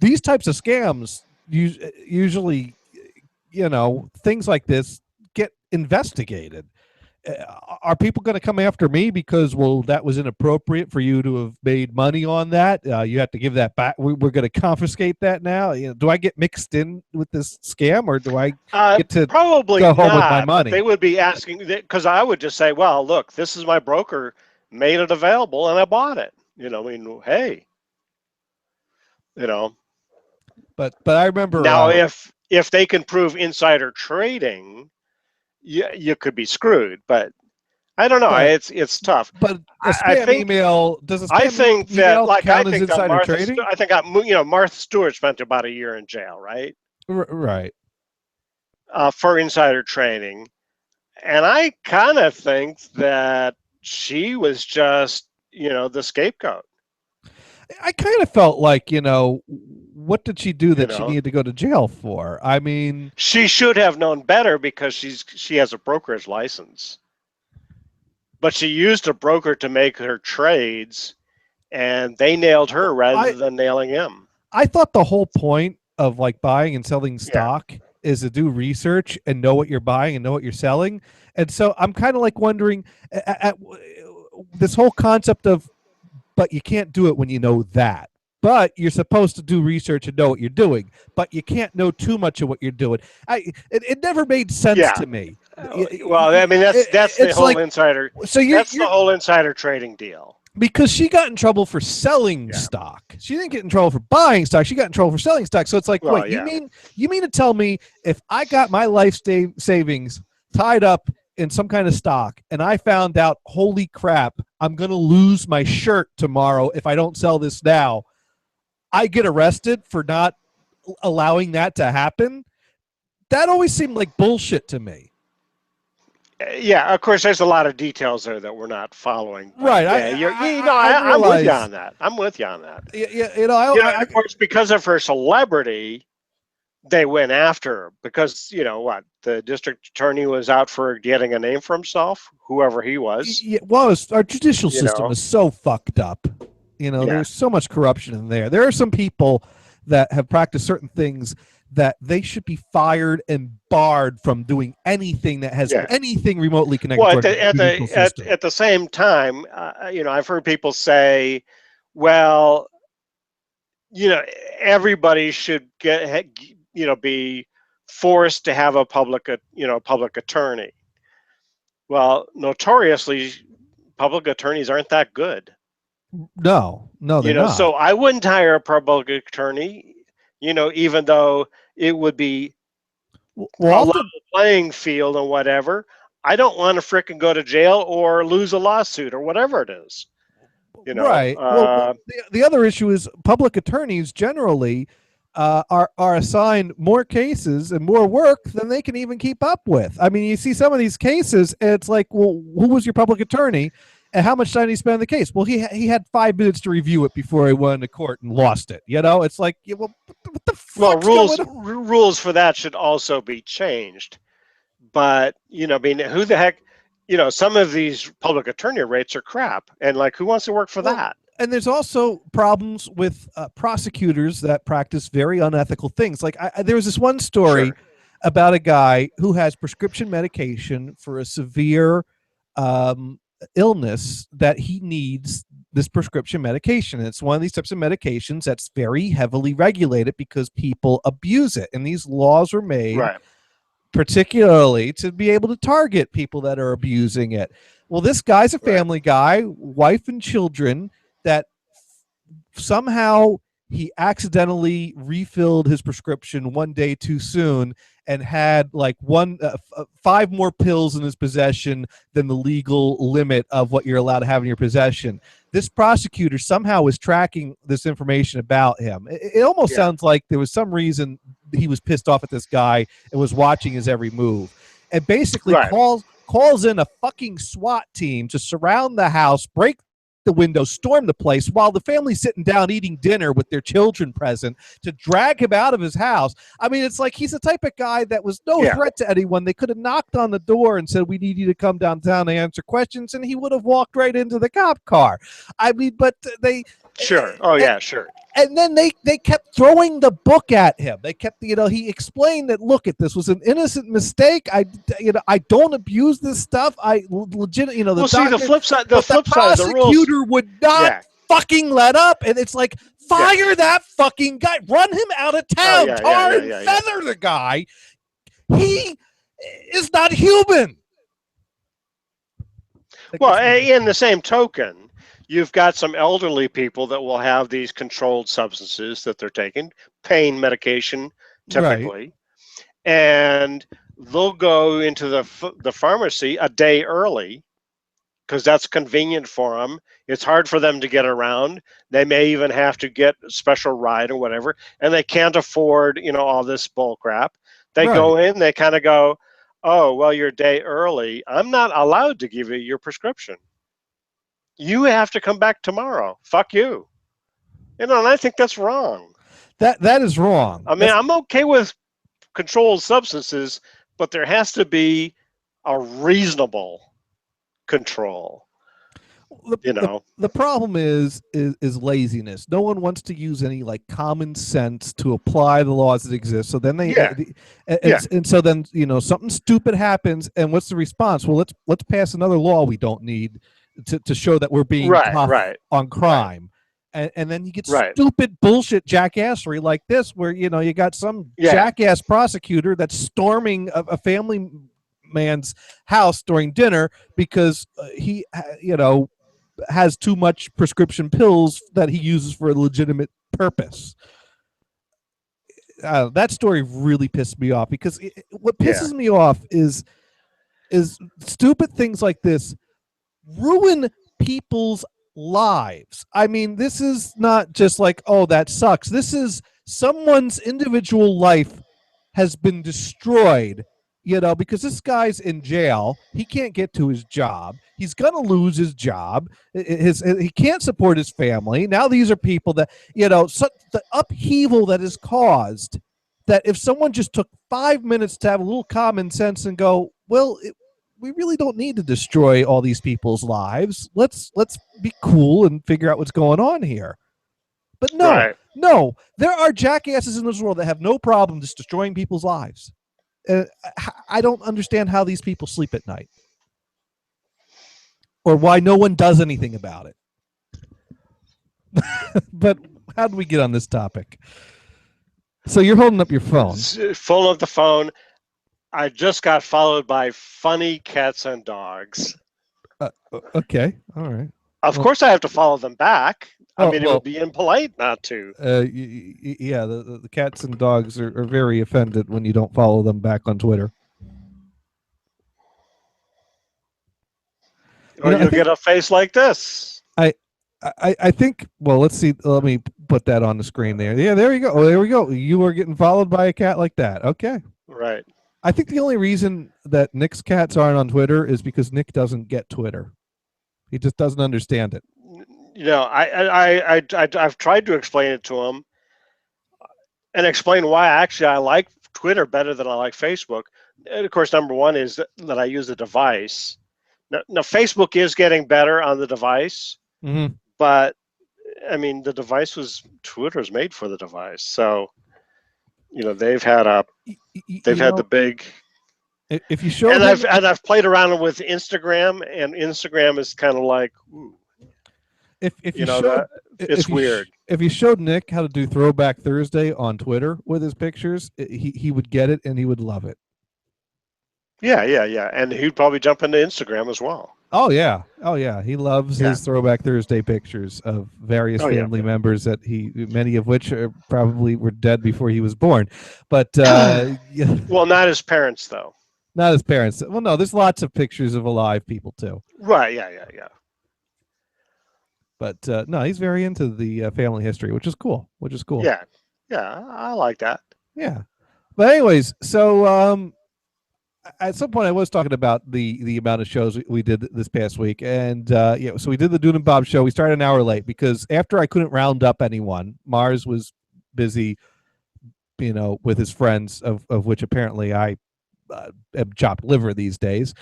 These types of scams usually, things like this get investigated. Are people going to come after me because, well, that was inappropriate for you to have made money on that? You have to give that back. We're going to confiscate that now. Do I get mixed in with this scam, or do I get to probably go home not, with my money? They would be asking, because I would just say, well, look, this is my broker made it available and I bought it. Hey, But I remember now if they can prove insider trading, you could be screwed. But I don't know. It's tough. But a spam email, does a spam I think email that, count as insider trading? I think Martha Stewart spent about a year in jail, right? Right. For insider trading, and I kind of think that she was just the scapegoat. I kind of felt like, what did she do that she needed to go to jail for? I mean, she should have known better because she has a brokerage license. But she used a broker to make her trades, and they nailed her rather than nailing him. I thought the whole point of like buying and selling stock is to do research and know what you're buying and know what you're selling. And so I'm kind of like wondering at this whole concept of, but you can't do it when you know that. But you're supposed to do research and know what you're doing. But you can't know too much of what you're doing. It never made sense to me. Well, I mean, that's the whole insider. So that's the whole insider trading deal. Because she got in trouble for selling stock. She didn't get in trouble for buying stock. She got in trouble for selling stock. So it's like, wait, you mean to tell me if I got my life savings tied up in some kind of stock and I found out, holy crap, I'm going to lose my shirt tomorrow if I don't sell this now, I get arrested for not allowing that to happen? That always seemed like bullshit to me. Yeah, of course, there's a lot of details there that we're not following. Right. I'm with you on that. I'm with you on that. Yeah, of course, because of her celebrity, they went after her because, the district attorney was out for getting a name for himself, whoever he was. Our judicial system is so fucked up. There's so much corruption in there. There are some people that have practiced certain things that they should be fired and barred from doing anything that has anything remotely connected to our judicial system. At the same time, I've heard people say, well, everybody should be forced to have a public attorney. Well, notoriously, public attorneys aren't that good. No, they're not. So I wouldn't hire a public attorney, even though it would be a level playing field or whatever. I don't want to frickin' go to jail or lose a lawsuit or whatever it is. Right. The other issue is public attorneys generally are assigned more cases and more work than they can even keep up with. I mean, you see some of these cases, and it's like, well, who was your public attorney? And how much time did he spend on the case? Well, he had 5 minutes to review it before he went to court and lost it. It's like, what the fuck? Well, rules for that should also be changed. But who the heck? Some of these public attorney rates are crap, and like, who wants to work for that? And there's also problems with prosecutors that practice very unethical things. Like there was this one story about a guy who has prescription medication for a severe illness that he needs this prescription medication. And it's one of these types of medications that's very heavily regulated because people abuse it. And these laws were made particularly to be able to target people that are abusing it. Well, this guy's a family guy, wife and children, that somehow he accidentally refilled his prescription one day too soon, and had like 5 more pills in his possession than the legal limit of what you're allowed to have in your possession. This prosecutor somehow was tracking this information about him. It almost sounds like there was some reason he was pissed off at this guy and was watching his every move, and basically calls in a fucking SWAT team to surround the house, break the window, storm the place while the family's sitting down eating dinner with their children present, to drag him out of his house. I mean, it's like he's the type of guy that was no threat to anyone. They could have knocked on the door and said, "We need you to come downtown and answer questions," and he would have walked right into the cop car. I mean, but they sure. Sure. And then they kept throwing the book at him. They kept, he explained that, look, this was an innocent mistake. I don't abuse this stuff. I legit, the the flip side. The prosecutor would not fucking let up, and it's like, fire that fucking guy, run him out of town, tar and feather the guy. He is not human. Well, in the same token, you've got some elderly people that will have these controlled substances that they're taking, pain medication typically, and they'll go into the pharmacy a day early because that's convenient for them. It's hard for them to get around. They may even have to get a special ride or whatever, and they can't afford, all this bull crap. They go in, they kind of go, "Oh, well, you're a day early. I'm not allowed to give you your prescription. You have to come back tomorrow. Fuck you." And I think that's wrong. That is wrong. I mean, I'm okay with controlled substances, but there has to be a reasonable control. The problem is laziness. No one wants to use any common sense to apply the laws that exist. So then and so then something stupid happens, and what's the response? Well, let's pass another law we don't need to show that we're being tough on crime. And then you get stupid bullshit jackassery like this, where you got some jackass prosecutor that's storming a family man's house during dinner because he has too much prescription pills that he uses for a legitimate purpose. That story really pissed me off, because what pisses me off is stupid things like this ruin people's lives. I mean, this is not just like, oh, that sucks. This is someone's individual life has been destroyed, because this guy's in jail. He can't get to his job. He's going to lose his job. He can't support his family. Now these are people that, the upheaval that is caused, that if someone just took 5 minutes to have a little common sense and go, well, we really don't need to destroy all these people's lives. Let's be cool and figure out what's going on here. But no, there are jackasses in this world that have no problem just destroying people's lives. I don't understand how these people sleep at night, or why no one does anything about it. But how did we get on this topic? So you're holding up your phone. Full of the phone. I just got followed by funny cats and dogs. Okay. All right. Of course I have to follow them back. I mean, it would be impolite not to. The cats and dogs are very offended when you don't follow them back on Twitter. Or you'll get a face like this. I think, well, let's see. Let me put that on the screen there. Yeah, there you go. Oh, there we go. You are getting followed by a cat like that. Okay. Right. I think the only reason that Nick's cats aren't on Twitter is because Nick doesn't get Twitter. He just doesn't understand it. I've tried to explain it to him and explain why actually I like Twitter better than I like Facebook. And of course, number one is that I use the device. Now Facebook is getting better on the device, but I mean, Twitter is made for the device. So, they've had the big. If you show, I've played around with Instagram, and Instagram is kind of like, ooh. It's weird. If you showed Nick how to do Throwback Thursday on Twitter with his pictures, he would get it and he would love it. Yeah, and he'd probably jump into Instagram as well. Oh yeah, oh yeah. He loves Yeah. his Throwback Thursday pictures of various Oh, yeah. family members that many of which probably were dead before he was born, but yeah, Well, not his parents, though. not his parents. Well, no, there's lots of pictures of alive people too. Right. Yeah. Yeah. Yeah. But no, he's very into the family history, which is cool. Which is cool. Yeah. Yeah. I like that. Yeah. But anyways, so at some point I was talking about the amount of shows we did this past week, and yeah, so we did the Dune and Bob show. We started an hour late because after I couldn't round up anyone, Mars was busy, with his friends, of which apparently I am chopped liver these days.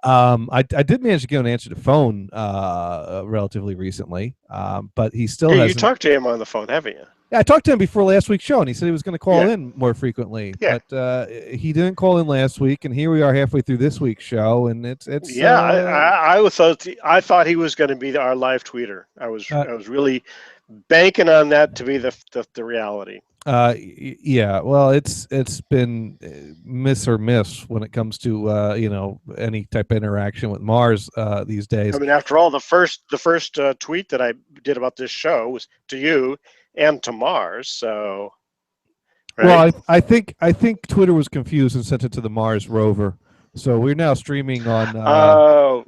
I did manage to get an answer to phone relatively recently, but he still Yeah, you hasn't. talked to him on the phone, haven't you? Yeah, I talked to him before last week's show, and he said he was going to call Yeah. in more frequently. Yeah. But he didn't call in last week, and here we are halfway through this week's show, and it's Yeah. I thought he was going to be our live tweeter. I was really banking on that to be the reality. Yeah. Well, it's been miss or miss when it comes to any type of interaction with Mars these days. I mean, after all, the first tweet that I did about this show was to you and to Mars. So, right? Well, I think Twitter was confused and sent it to the Mars rover. So we're now streaming on on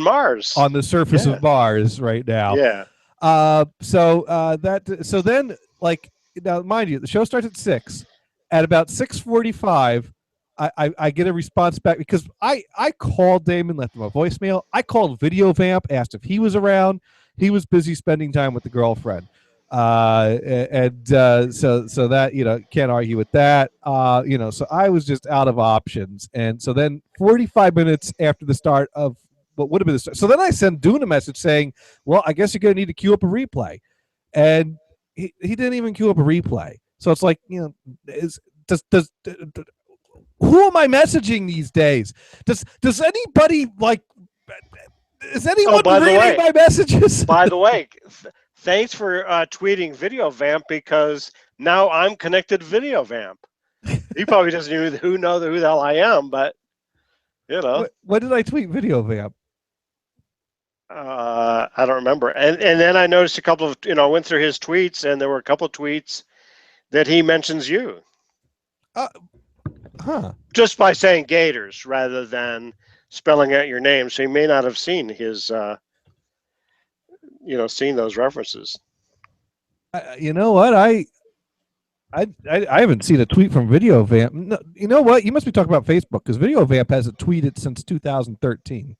Mars, on the surface of Mars right now. Yeah. So then, like, now mind you, the show starts at 6. At about 6:45, I get a response back because I called Damon, left him a voicemail. I called Video Vamp, asked if he was around. He was busy spending time with the girlfriend. So that, can't argue with that. So I was just out of options. And so then 45 minutes after the start of what would have been the start, so then I sent Dune a message saying, well, I guess you're going to need to queue up a replay. And he didn't even queue up a replay. So it's like, who am I messaging these days? Does anybody is anyone reading my messages? By the way, thanks for tweeting Video Vamp, because now I'm connected to Video Vamp. He probably doesn't even know who the hell I am, but What did I tweet Video Vamp? I don't remember. And then I noticed a couple of, I went through his tweets, and there were a couple of tweets that he mentions you. Just by saying Gators rather than spelling out your name. So he may not have seen his, seen those references. You know what? I haven't seen a tweet from Video Vamp. No, you know what? You must be talking about Facebook, because Video Vamp hasn't tweeted since 2013.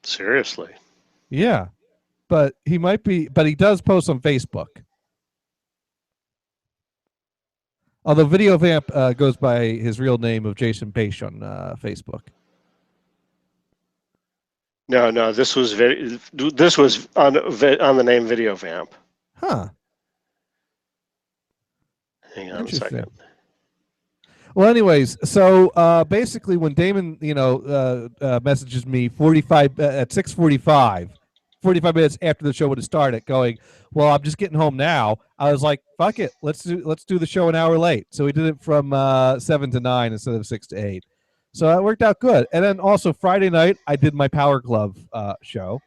Seriously? Yeah, but he might be. But he does post on Facebook. Although Video Vamp goes by his real name of Jason Page on Facebook. No, this was on the name Video Vamp. Huh. Hang on a second. Well, anyways, so basically, when Damon, messages me at 6:45, 45 minutes after the show would have started, going, "Well, I'm just getting home now." I was like, "Fuck it, let's do the show an hour late." So we did it from 7 to 9 instead of 6 to 8. So that worked out good. And then also Friday night, I did my Power Glove show,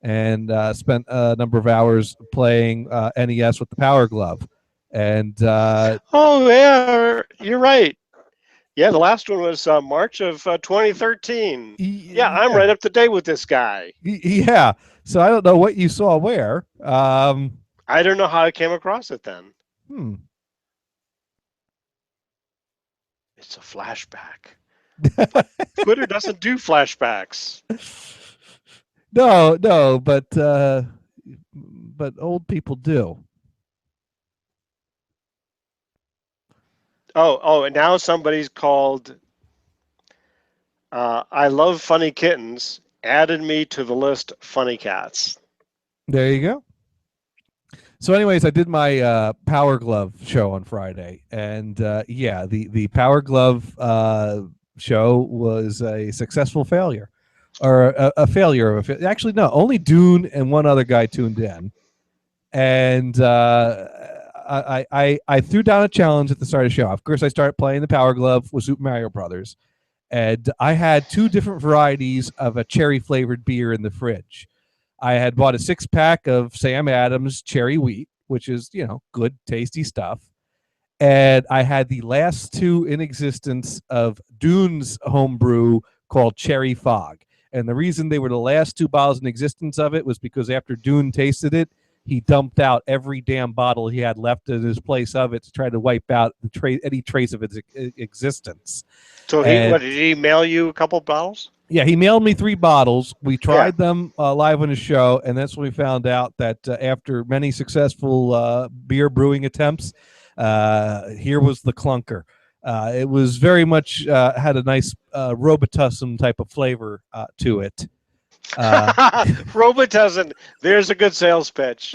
and spent a number of hours playing NES with the Power Glove. And oh yeah, you're right. Yeah, the last one was March of 2013. Yeah, I'm right up to date with this guy. Yeah. So I don't know what you saw where. I don't know how I came across it then. It's a flashback. Twitter doesn't do flashbacks. No, but old people do. Oh, and now somebody's called I Love Funny Kittens, added me to the list Funny Cats. There you go. So anyways, I did my Power Glove show on Friday, and the Power Glove show was a successful failure, or a failure of it. Actually, no, only Dune and one other guy tuned in, and I threw down a challenge at the start of the show. Of course, I started playing the Power Glove with Super Mario Brothers, and I had 2 different varieties of a cherry flavored beer in the fridge. I had bought a 6-pack of Sam Adams cherry wheat, which is, good, tasty stuff. And I had the last 2 in existence of Dune's homebrew called Cherry Fog. And the reason they were the last 2 bottles in existence of it was because after Dune tasted it, he dumped out every damn bottle he had left in his place of it to try to wipe out any trace of its existence. So did he mail you a couple bottles? Yeah, he mailed me 3 bottles. We tried them live on his show, and that's when we found out that after many successful beer brewing attempts, here was the clunker. It was very much had a nice Robitussin type of flavor to it. Robitussin, there's a good sales pitch.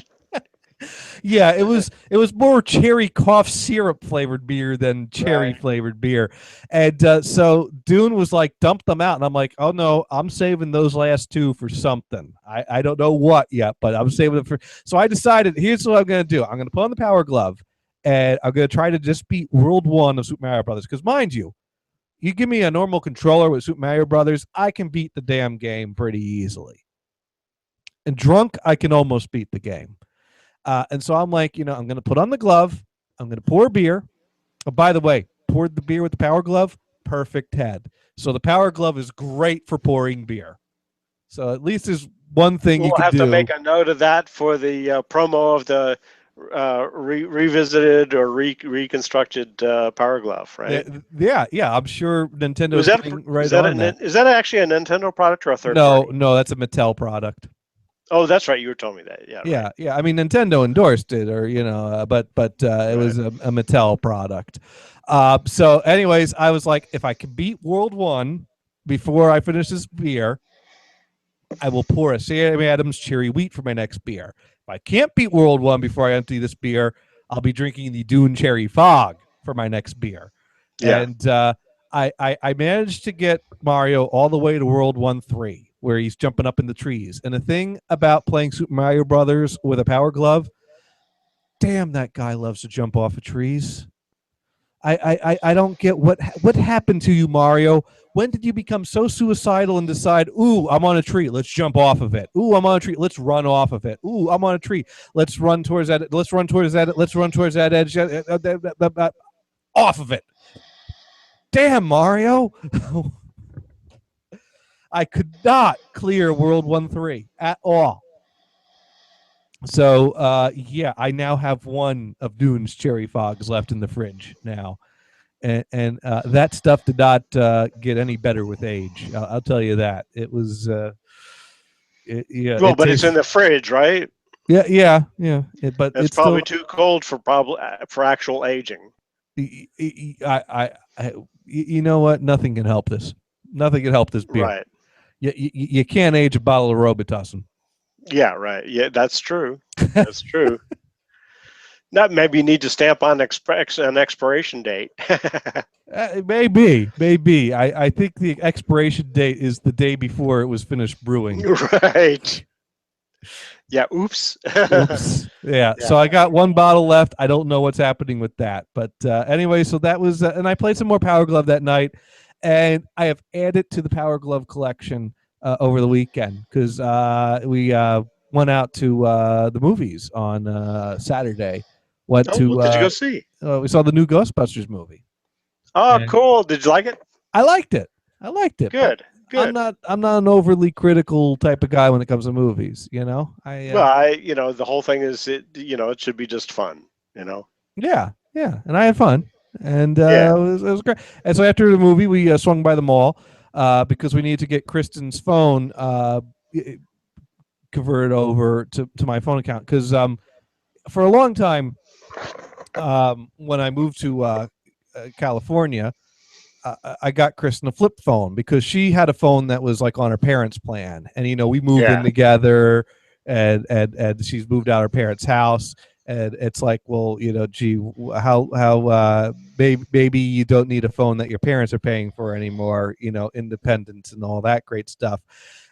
Yeah, it was more cherry cough syrup flavored beer than cherry flavored beer. And so Dune was like, dump them out. And I'm like, oh no, I'm saving those last 2 for something. I don't know what yet, but I'm saving them for. So I decided, here's what I'm going to do. I'm going to put on the Power Glove, and I'm going to try to just beat World 1 of Super Mario Brothers. Because mind you give me a normal controller with Super Mario Brothers, I can beat the damn game pretty easily. And drunk, I can almost beat the game. And so I'm like, I'm going to put on the glove. I'm going to pour beer. Oh, by the way, poured the beer with the Power Glove, perfect head. So the Power Glove is great for pouring beer. So at least there's one thing you can do. We'll have to make a note of that for the promo of the revisited or reconstructed Power Glove, right? Yeah. I'm sure Nintendo is that actually a Nintendo product or a third party? No, that's a Mattel product. Oh, that's right. You were telling me that. Yeah. Yeah. Right. Yeah. I mean, Nintendo endorsed it, or but it was a Mattel product. So, anyways, I was like, if I can beat World 1 before I finish this beer, I will pour a Sam Adams cherry wheat for my next beer. If I can't beat World 1 before I empty this beer, I'll be drinking the Dune Cherry Fog for my next beer. Yeah. And I managed to get Mario all the way to World 1-3. Where he's jumping up in the trees. And the thing about playing Super Mario Brothers with a Power Glove, damn, that guy loves to jump off of trees. I don't get what happened to you, Mario. When did you become so suicidal and decide, ooh, I'm on a tree, let's jump off of it. Ooh, I'm on a tree, let's run off of it. Ooh, I'm on a tree, let's run towards that. Let's run towards that. Let's run towards that edge. Off of it. Damn, Mario. I could not clear World 1-3 at all. So, I now have 1 of Dune's Cherry Fogs left in the fridge now. And that stuff did not get any better with age. I'll tell you that. It was... but it's in the fridge, right? Yeah. But it's probably still too cold for actual aging. You know what? Nothing can help this. Nothing can help this beer. Right. You can't age a bottle of Robitussin. Yeah, right. Yeah, that's true. That's true. Not maybe you need to stamp on an expiration date. Maybe. I think the expiration date is the day before it was finished brewing. Right. Yeah. Oops. Yeah. So I got 1 bottle left. I don't know what's happening with that, but anyway. So that was, and I played some more Power Glove that night. And I have added to the Power Glove collection over the weekend because we went out to the movies on Saturday. What did you go see? We saw the new Ghostbusters movie. Oh, cool! Did you like it? I liked it. Good. I'm not an overly critical type of guy when it comes to movies. The whole thing is it should be just fun. Yeah, and I had fun. And it was great. And so after the movie, we swung by the mall because we needed to get Kristen's phone converted over to my phone account. Because for a long time, when I moved to California, I got Kristen a flip phone because she had a phone that was like on her parents' plan. And, we moved in together and she's moved out of her parents' house. And it's like, well, gee, how maybe you don't need a phone that your parents are paying for anymore, independence and all that great stuff.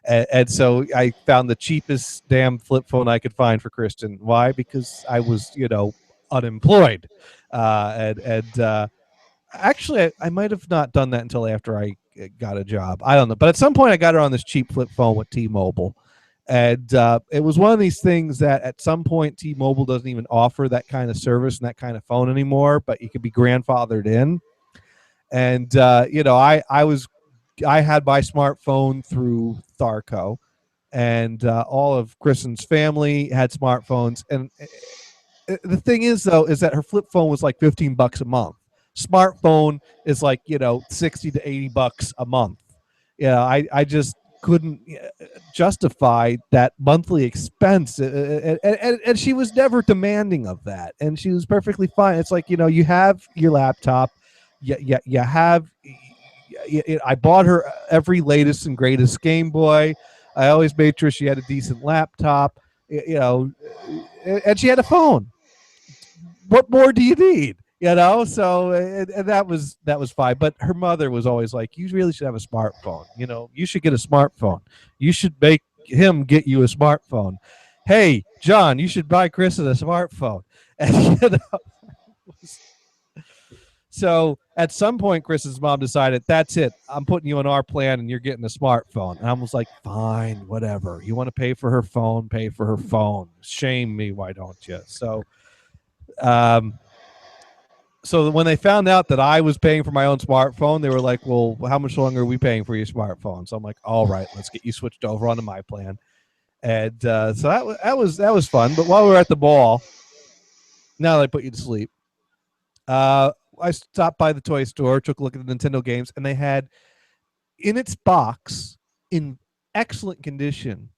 And so I found the cheapest damn flip phone I could find for Kristen. Why? Because I was, unemployed. Actually, I might have not done that until after I got a job. I don't know, but at some point I got her on this cheap flip phone with T-Mobile, and it was one of these things that at some point T-Mobile doesn't even offer that kind of service and that kind of phone anymore, but you could be grandfathered in. And I had my smartphone through Tharco, and all of Kristen's family had smartphones. And the thing is, though, is that her flip phone was like $15 a month. Smartphone is like, 60 to $80 a month. I just couldn't justify that monthly expense. And she was never demanding of that. And she was perfectly fine. It's like, you have your laptop. You have. I bought her every latest and greatest Game Boy. I always made sure she had a decent laptop, and she had a phone. What more do you need? So and that was fine. But her mother was always like, you really should have a smartphone. You should get a smartphone. You should make him get you a smartphone. Hey, John, you should buy Kristen a smartphone. And so at some point, Chris's mom decided, that's it. I'm putting you on our plan and you're getting a smartphone. And I was like, fine, whatever. You want to pay for her phone, pay for her phone. Shame me, why don't you? So when they found out that I was paying for my own smartphone, they were like, well, how much longer are we paying for your smartphone? So I'm like, all right, let's get you switched over onto my plan. And so that was fun. But while we were at the ball, now that I put you to sleep, I stopped by the toy store, took a look at the Nintendo games, and they had in its box, in excellent condition,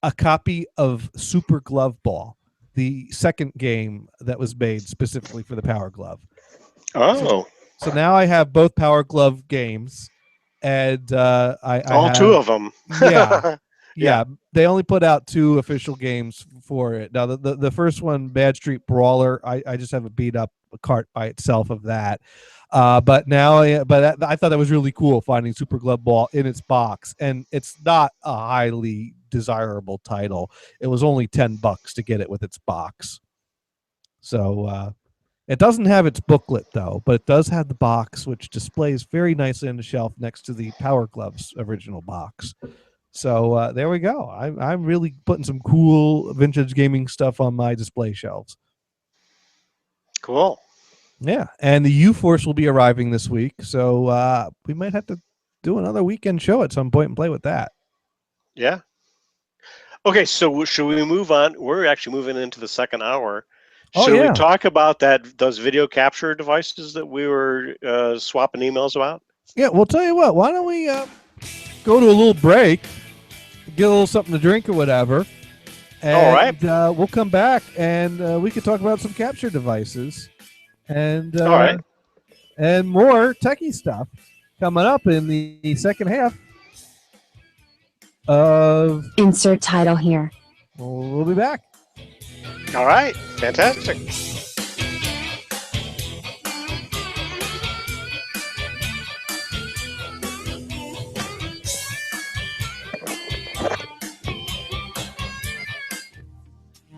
a copy of Super Glove Ball, the second game that was made specifically for the Power Glove. Oh. So now I have both Power Glove games, and I have, two of them. Yeah. Yeah, they only put out 2 official games for it. Now, the first one, Bad Street Brawler, I just have a beat up cart by itself of that. But I thought that was really cool, finding Super Glove Ball in its box, and it's not a highly desirable title. It was only $10 to get it with its box. So it doesn't have its booklet though, but it does have the box, which displays very nicely on the shelf next to the Power Gloves original box. So there we go. I'm really putting some cool vintage gaming stuff on my display shelves. Cool. Yeah, and the U-Force will be arriving this week, so we might have to do another weekend show at some point and play with that. Yeah. Okay, so should we move on? We're actually moving into the second hour. Should we talk about those video capture devices that we were swapping emails about? Yeah, we'll tell you what. Why don't we go to a little break, get a little something to drink or whatever, and all right. We'll come back and we could talk about some capture devices and all right. and more techie stuff coming up in the second half of Insert title here. We'll be back. All right. Fantastic.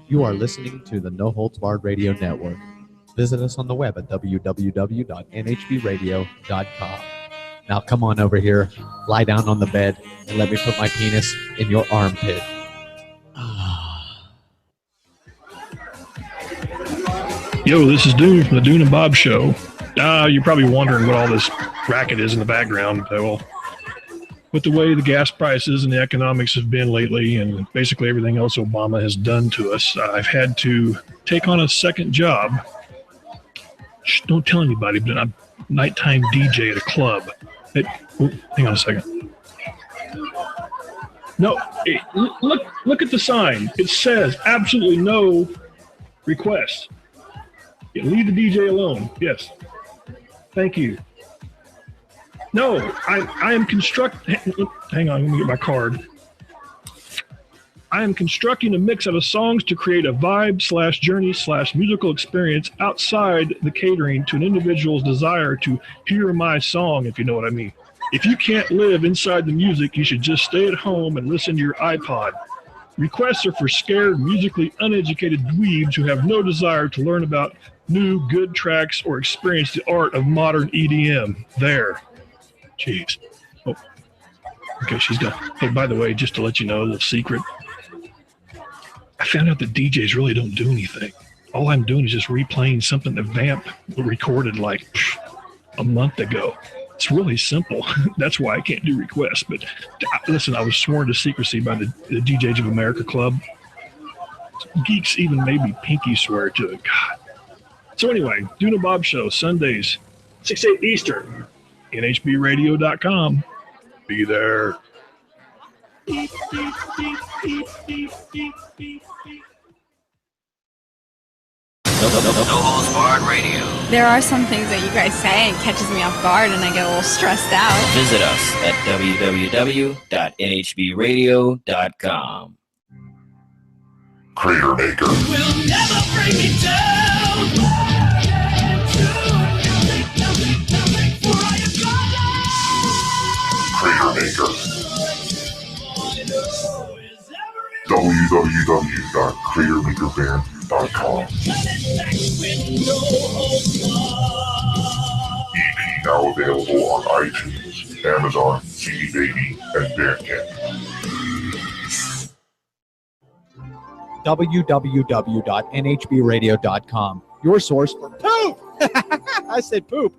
You are listening to the No Holds Barred Radio Network. Visit us on the web at www.nhbradio.com. Now come on over here, lie down on the bed, and let me put my penis in your armpit. Yo, this is Dune from the Dune and Bob Show. You're probably wondering what all this racket is in the background. Well, with the way the gas prices and the economics have been lately and basically everything else Obama has done to us, I've had to take on a second job. Shh, don't tell anybody, but I'm a nighttime DJ at a club. Hang on a second. No, hey, look at the sign. It says absolutely no requests. Yeah, leave the DJ alone. Yes. Thank you. No, I am hang on, let me get my card. I am constructing a mix of songs to create a vibe/journey/musical experience outside the catering to an individual's desire to hear my song, if you know what I mean. If you can't live inside the music, you should just stay at home and listen to your iPod. Requests are for scared, musically uneducated dweebs who have no desire to learn about new good tracks or experience the art of modern EDM. There. Jeez. Oh, okay, she's done. Hey, by the way, just to let you know, a little secret. I found out that DJs really don't do anything. All I'm doing is just replaying something that Vamp recorded like a month ago. It's really simple. That's why I can't do requests. But listen, I was sworn to secrecy by the DJs of America Club. Geeks even made me pinky swear to it. God. So anyway, Duna Bob Show, Sundays, 6, 8 Eastern, nhbradio.com. Be there. No Holds Barred Radio. There are some things that you guys say and catches me off guard and I get a little stressed out. Visit us at www.nhbradio.com. Crater Maker. We'll never break it down. Crater Maker. www.cratermakerband.com. EP now available on iTunes, Amazon, CD Baby, and Bandcamp. www.nhbradio.com. Your source for poop. I said poop.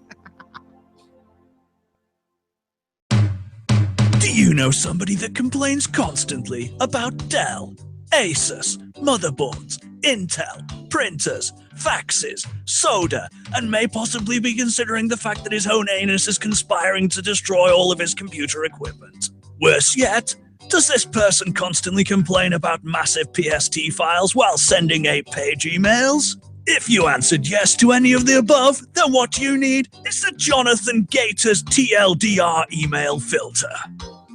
Do you know somebody that complains constantly about Dell, Asus, motherboards, Intel, printers, faxes, soda, and may possibly be considering the fact that his own anus is conspiring to destroy all of his computer equipment? Worse yet, does this person constantly complain about massive PST files while sending 8-page emails? If you answered yes to any of the above, then what you need is the Jonathan Gators TLDR email filter.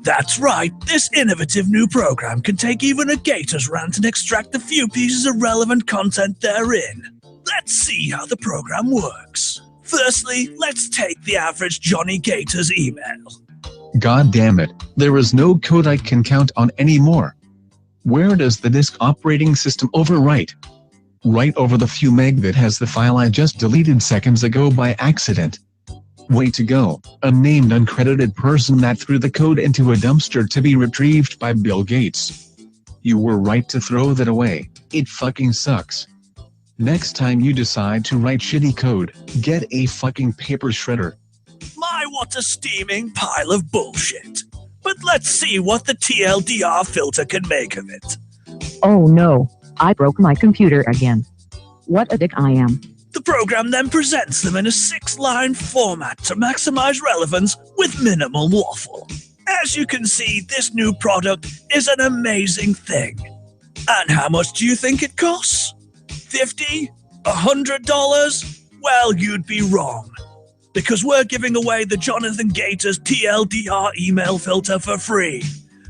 That's right, this innovative new program can take even a Gators rant and extract the few pieces of relevant content therein. Let's see how the program works. Firstly, let's take the average Johnny Gators email. God damn it, there is no code I can count on anymore. Where does the disk operating system overwrite? Right over the few meg that has the file I just deleted seconds ago by accident. Way to go, unnamed uncredited person that threw the code into a dumpster to be retrieved by Bill Gates. You were right to throw that away, it fucking sucks. Next time you decide to write shitty code, get a fucking paper shredder. My, what a steaming pile of bullshit. But let's see what the TLDR filter can make of it. Oh no, I broke my computer again. What a dick I am. The program then presents them in a 6-line format to maximize relevance with minimal waffle. As you can see, this new product is an amazing thing. And how much do you think it costs? $50? $100? Well, you'd be wrong. Because we're giving away the Jonathan Gators TLDR email filter for free.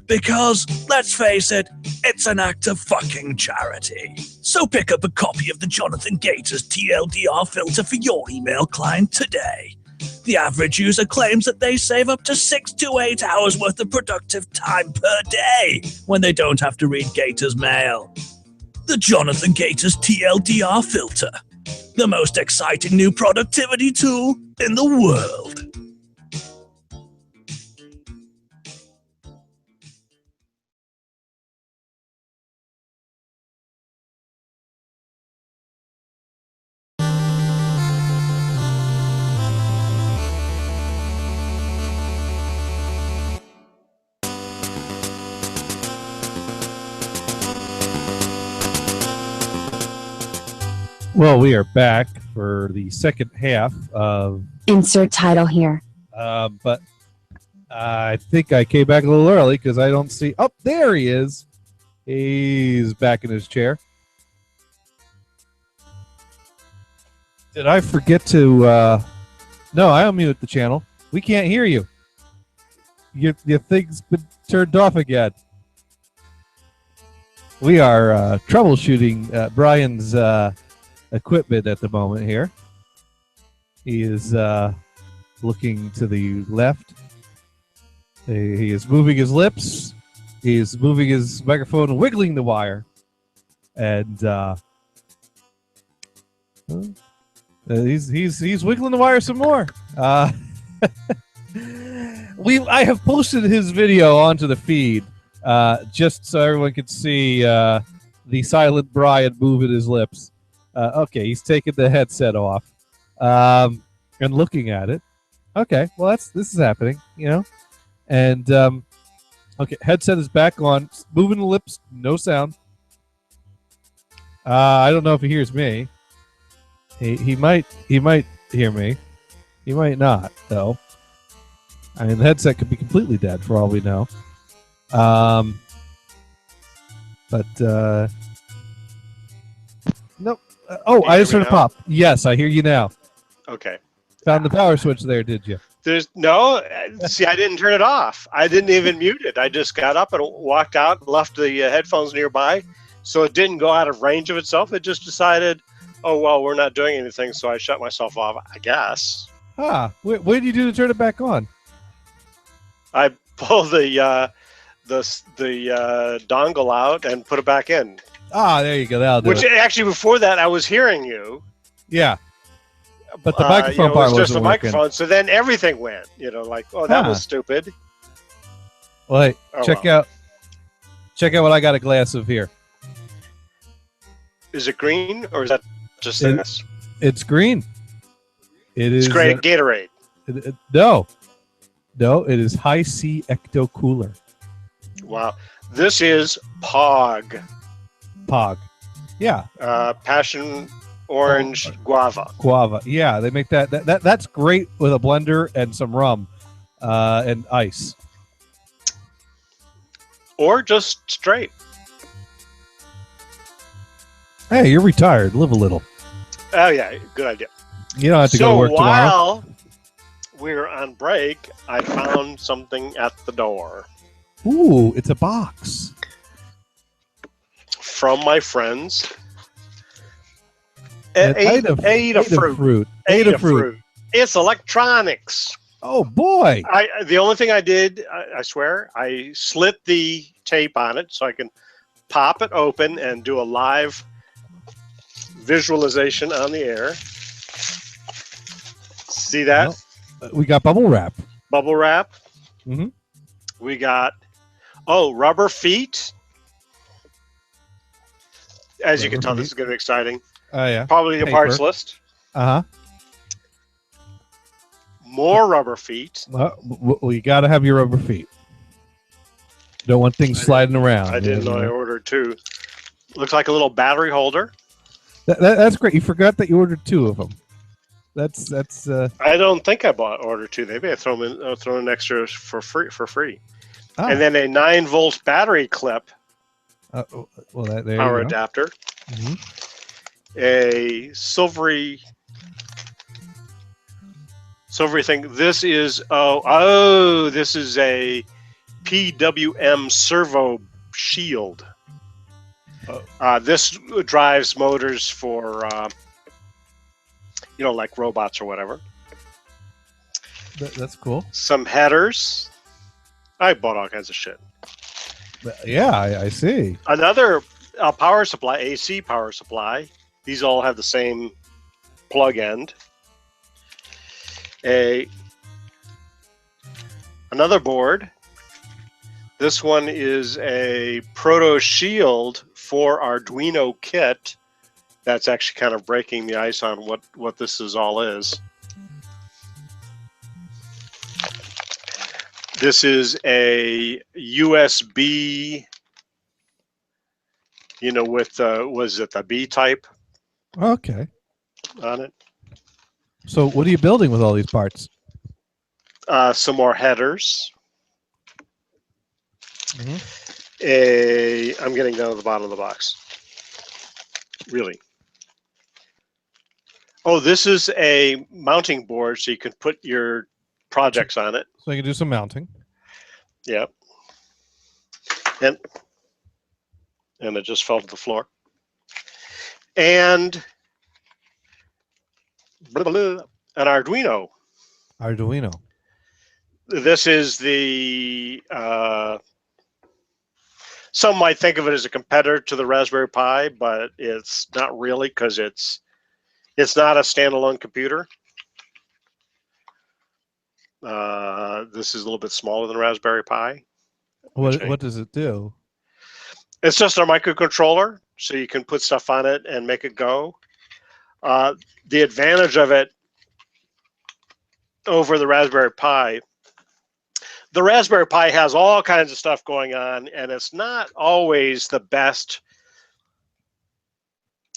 Because, let's face it, it's an act of fucking charity. So pick up a copy of the Jonathan Gators TLDR filter for your email client today. The average user claims that they save up to 6 to 8 hours worth of productive time per day when they don't have to read Gators mail. The Jonathan Gators TLDR filter. The most exciting new productivity tool in the world. Well, we are back for the second half of... Insert title here. But I think I came back a little early because I don't see... Oh, there he is. He's back in his chair. Did I forget to... No, I unmuted the channel. We can't hear you. Your thing's been turned off again. We are troubleshooting Brian's... equipment at the moment here. He is looking to the left. He is moving his lips. He is moving his microphone and wiggling the wire. And he's wiggling the wire some more. I have posted his video onto the feed, just so everyone could see the silent Brian moving his lips. Okay, he's taking the headset off and looking at it. Okay, well this is happening, you know, and okay, headset is back on, moving the lips, no sound. I don't know if he hears me. He might hear me. He might not though. I mean, the headset could be completely dead for all we know. But nope. Oh, I just heard a pop. Yes, I hear you now. Okay. Found the power switch there, did you? There's no. See, I didn't turn it off. I didn't even mute it. I just got up and walked out, and left the headphones nearby, so it didn't go out of range of itself. It just decided, oh well, we're not doing anything, so I shut myself off. I guess. Ah, what did you do to turn it back on? I pulled the dongle out and put it back in. Ah, there you go. That'll do Which it. actually, before that, I was hearing you. Yeah. But the microphone part was just the wasn't working. microphone. So then everything went. You know, like, oh, that was stupid. Well, hey, Oh, check out what I got a glass of here. Is it green or is that just this? It's green. It's great Gatorade. No, it is High C Ecto Cooler. Wow, this is Pog. Yeah. Passion orange guava. Yeah, they make that's great with a blender and some rum and ice. Or just straight. Hey, you're retired. Live a little. Oh yeah, good idea. You don't have to go to work tomorrow. While we were on break, I found something at the door. Ooh, it's a box. From my friends. Adafruit. It's electronics. Oh boy! The only thing I did, I swear, I slit the tape on it so I can pop it open and do a live visualization on the air. See that? Well, we got bubble wrap. Bubble wrap. Mm-hmm. We got rubber feet. As you can tell, this is going to be exciting. Oh yeah. Probably a parts list. Uh-huh. More rubber feet. Well, you got to have your rubber feet. Don't want things sliding around. I didn't know I ordered two. Looks like a little battery holder. That's great. You forgot that you ordered two of them. That's. I don't think I ordered two. Maybe I throw in extra for free. Ah. And then a 9-volt battery clip. Well, there power you go. adapter. Mm-hmm. A silvery thing. This is this is a PWM servo shield. This drives motors for like robots or whatever. That's cool. Some headers. I bought all kinds of shit. Yeah, I see. Another power supply, AC power supply. These all have the same plug end. Another board. This one is a Proto Shield for Arduino kit. That's actually kind of breaking the ice on what this all is. This is a USB, with was it the B type? Okay. On it. So what are you building with all these parts? Some more headers. Mm-hmm. I'm getting down to the bottom of the box. Really. Oh, this is a mounting board, so you can put your projects on it. So you can do some mounting. Yep. And it just fell to the floor. And an Arduino. Arduino. This is the some might think of it as a competitor to the Raspberry Pi, but it's not really, because it's not a standalone computer. This is a little bit smaller than Raspberry Pi. What does it do? It's just a microcontroller, so you can put stuff on it and make it go. The advantage of it over the Raspberry Pi, the Raspberry Pi has all kinds of stuff going on, and it's not always the best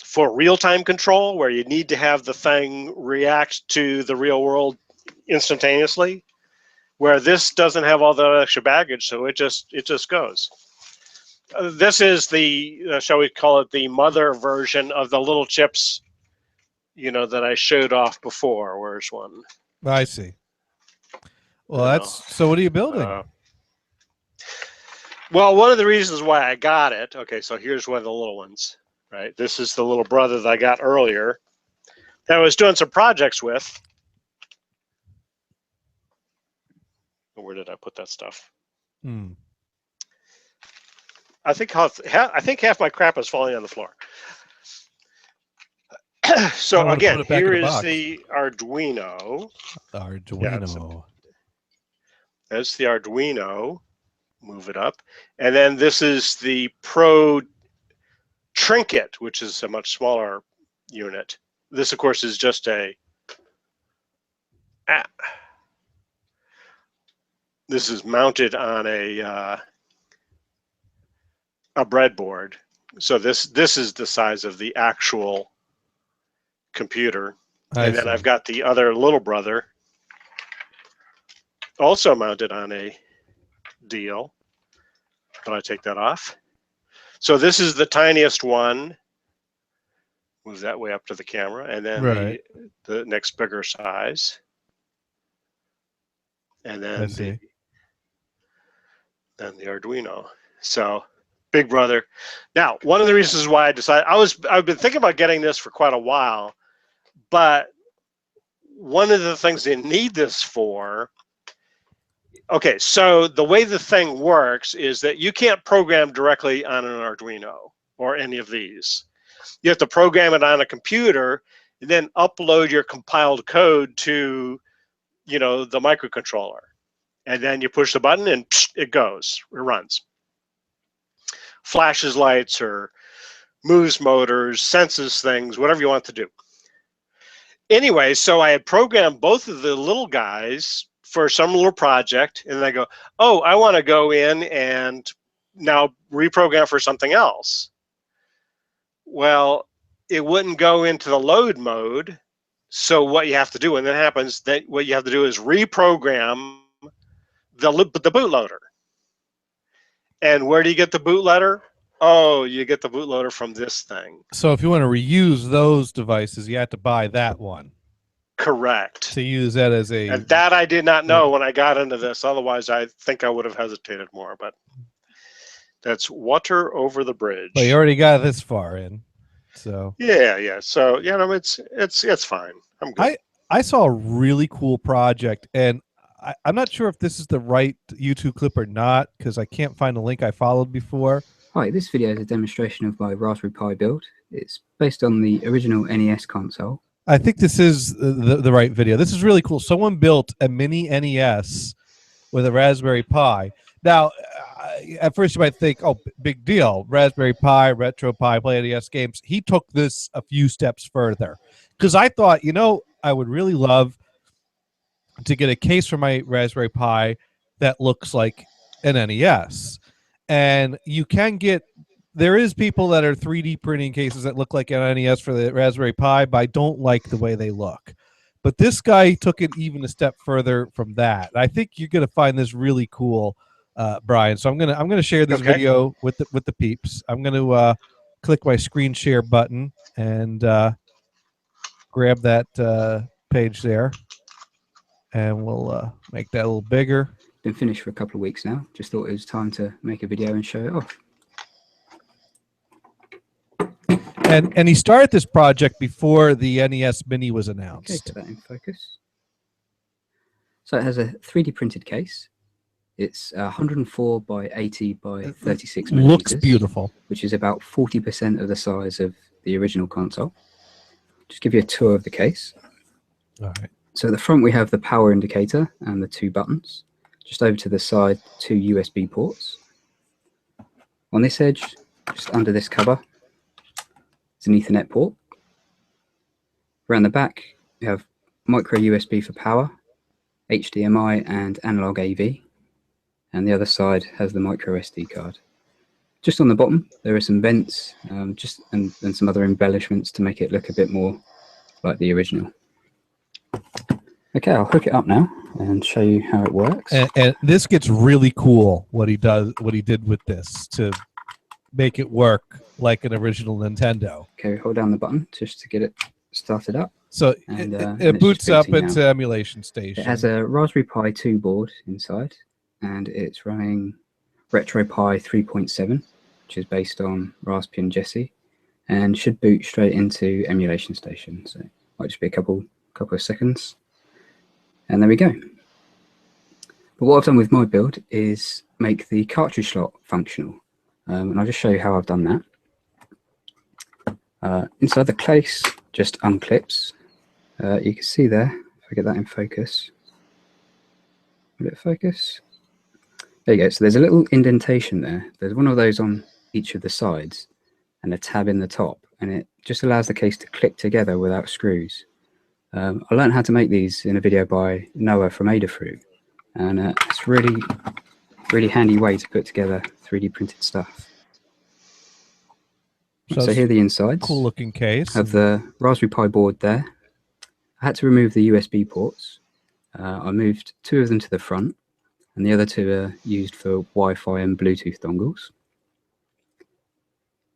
for real-time control, where you need to have the thing react to the real world instantaneously, where this doesn't have all that extra baggage, so it just goes. This is the, shall we call it, the mother version of the little chips, you know, that I showed off before. Where's one? I see. Well, that's, so what are you building? Well, one of the reasons why I got it, okay, so here's one of the little ones, right? This is the little brother that I got earlier that I was doing some projects with. Where did I put that stuff? I think half my crap is falling on the floor. So again, here is the Arduino. Arduino. That's the Arduino. Move it up. And then this is the Pro Trinket, which is a much smaller unit. This, of course, is just this is mounted on a breadboard. So this is the size of the actual computer. And then I've got the other little brother also mounted on a deal. But I take that off. So this is the tiniest one. Move that way up to the camera, and then the next bigger size. And then the Arduino. So big brother. Now, one of the reasons why I decided, I've been thinking about getting this for quite a while, but one of the things they need this for, okay, so the way the thing works is that you can't program directly on an Arduino or any of these. You have to program it on a computer and then upload your compiled code to, you know, the microcontroller. And then you push the button and it goes, it runs. Flashes lights or moves motors, senses things, whatever you want to do. Anyway, so I had programmed both of the little guys for some little project, and then I go, oh, I want to go in and now reprogram for something else. Well, it wouldn't go into the load mode. So what you have to do when that happens, that what you have to do is reprogram the bootloader. And where do you get the bootloader? Oh, you get the bootloader from this thing. So if you want to reuse those devices, you have to buy that one. Correct. To use that as a... And that I did not know when I got into this. Otherwise, I think I would have hesitated more. But that's water over the bridge. Well, you already got this far in. So yeah. So yeah, no, it's fine. I'm good. I saw a really cool project, and I'm not sure if this is the right YouTube clip or not, because I can't find the link I followed before. Hi, this video is a demonstration of my Raspberry Pi build. It's based on the original NES console. I think this is the right video. This is really cool. Someone built a mini NES with a Raspberry Pi. Now, at first you might think, oh, big deal. Raspberry Pi, RetroPie, play NES games. He took this a few steps further. Because I thought, you know, I would really love to get a case for my Raspberry Pi that looks like an NES. And you can get, there is people that are 3D printing cases that look like an NES for the Raspberry Pi, but I don't like the way they look. But this guy took it even a step further from that. I think you're going to find this really cool, Brian. So I'm gonna share this video with the peeps. I'm going to click my screen share button and grab that page there, and we'll make that a little bigger. Been finished for a couple of weeks now. Just thought it was time to make a video and show it off. And he started this project before the NES Mini was announced. Okay, put that in focus. So it has a 3D printed case. It's 104 by 80 by 36 millimeters. Looks beautiful. Which is about 40% of the size of the original console. Just give you a tour of the case. All right. So at the front we have the power indicator and the 2 buttons. Just over to the side, 2 USB ports. On this edge, just under this cover, is an Ethernet port. Around the back, we have micro USB for power, HDMI and analog AV. And the other side has the micro SD card. Just on the bottom, there are some vents and some other embellishments to make it look a bit more like the original. Okay, I'll hook it up now and show you how it works. And this gets really cool, what he did with this to make it work like an original Nintendo. Okay, hold down the button just to get it started up. So and, it boots up into Emulation Station. It has a Raspberry Pi 2 board inside, and it's running RetroPie 3.7, which is based on Raspbian Jessie, and should boot straight into Emulation Station. So it might just be a couple of seconds. And there we go. But what I've done with my build is make the cartridge slot functional. And I'll just show you how I've done that. Inside the case, just unclips. You can see there, if I get that in focus. Will it focus? There you go. So there's a little indentation there. There's one of those on each of the sides and a tab in the top. And it just allows the case to click together without screws. I learned how to make these in a video by Noah from Adafruit, and it's really handy way to put together 3D printed stuff. So here are the insides. Cool looking case. Of the Raspberry Pi board there. I had to remove the USB ports. I moved 2 of them to the front, and the other 2 are used for Wi-Fi and Bluetooth dongles.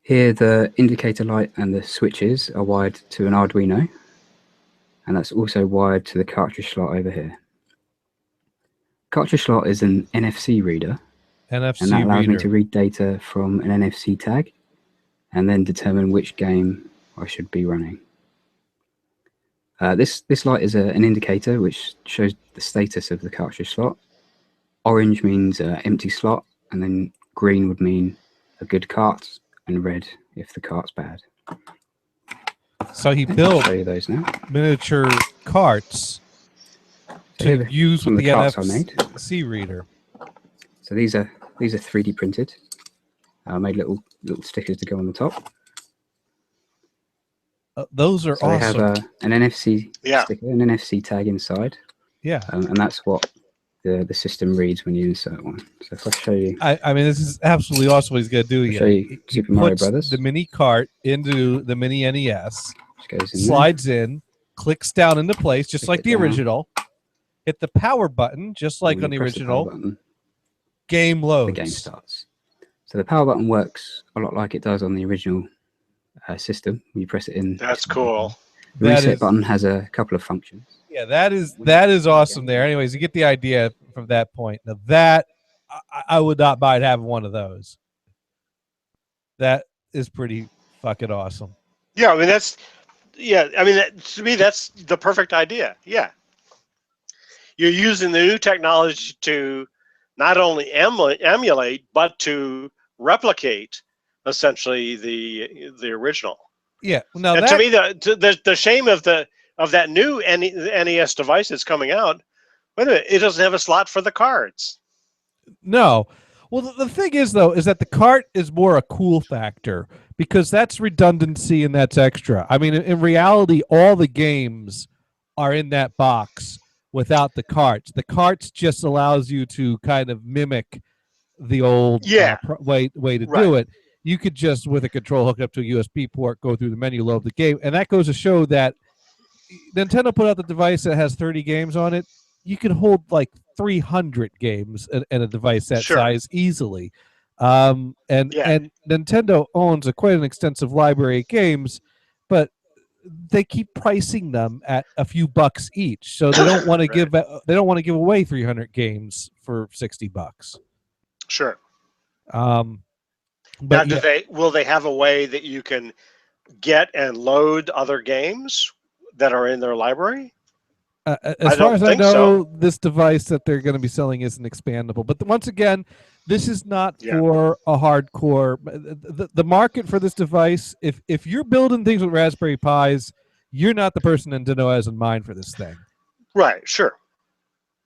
Here the indicator light and the switches are wired to an Arduino. And that's also wired to the cartridge slot over here. Cartridge slot is an NFC reader. And that allows me to read data from an NFC tag and then determine which game I should be running. This light is an indicator which shows the status of the cartridge slot. Orange means empty slot, and then green would mean a good cart, and red if the cart's bad. So he built show you those now. Miniature carts to use with the NFC reader. So these are 3D printed. I made little stickers to go on the top. Those are awesome. They have an NFC sticker, an NFC tag inside. Yeah. And that's what the system reads when you insert one. So if I show you, I mean, this is absolutely awesome what he's going to do here. Show you Super Mario Brothers. The mini cart into the mini NES, goes in slides in, clicks down into place, just like the original. Hit the power button, just like on the original. Game loads. The game starts. So the power button works a lot like it does on the original system. You press it in. That's cool. The reset button has a couple of functions. Yeah, that is awesome there. Anyways, you get the idea from that point. Now that I would not mind having one of those. That is pretty fucking awesome. Yeah, I mean to me that's the perfect idea. Yeah. You're using the new technology to not only emulate but to replicate essentially the original. Yeah. Now and to me the shame of that new NES device that's coming out, wait a minute, it doesn't have a slot for the cards. No. Well, the thing is, though, is that the cart is more a cool factor because that's redundancy and that's extra. I mean, in reality, all the games are in that box without the carts. The carts just allows you to kind of mimic the old way to do it. You could just, with a control hook up to a USB port, go through the menu, load the game. And that goes to show that Nintendo put out the device that has 30 games on it. You can hold like 300 games in a device that size easily. And Nintendo owns quite an extensive library of games, but they keep pricing them at a few bucks each. So they don't want to give away 300 games for $60. Sure. But now, will they have a way that you can get and load other games that are in their library? As far as I know, this device that they're going to be selling isn't expandable. But once again, this is not for a hardcore. The market for this device, if you're building things with Raspberry Pis, you're not the person Nintendo has in mind for this thing. Right. Sure.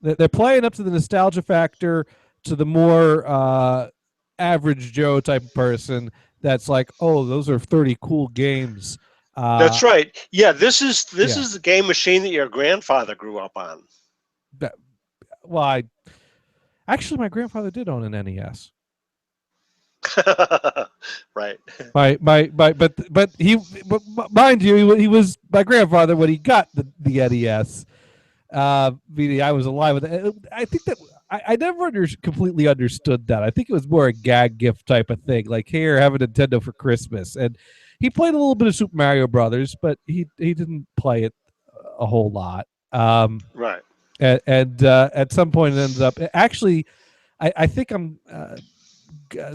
They're playing up to the nostalgia factor to the more average Joe type of person that's like, oh, those are 30 cool games. That's right. Yeah, this is the game machine that your grandfather grew up on. Well, actually my grandfather did own an NES. Right. But mind you, he was my grandfather when he got the NES. I was alive with it. I think that I never completely understood that. I think it was more a gag gift type of thing. Like, here, have a Nintendo for Christmas. And he played a little bit of Super Mario Brothers, but he didn't play it a whole lot. Right. And at some point it ended up actually. I think I'm.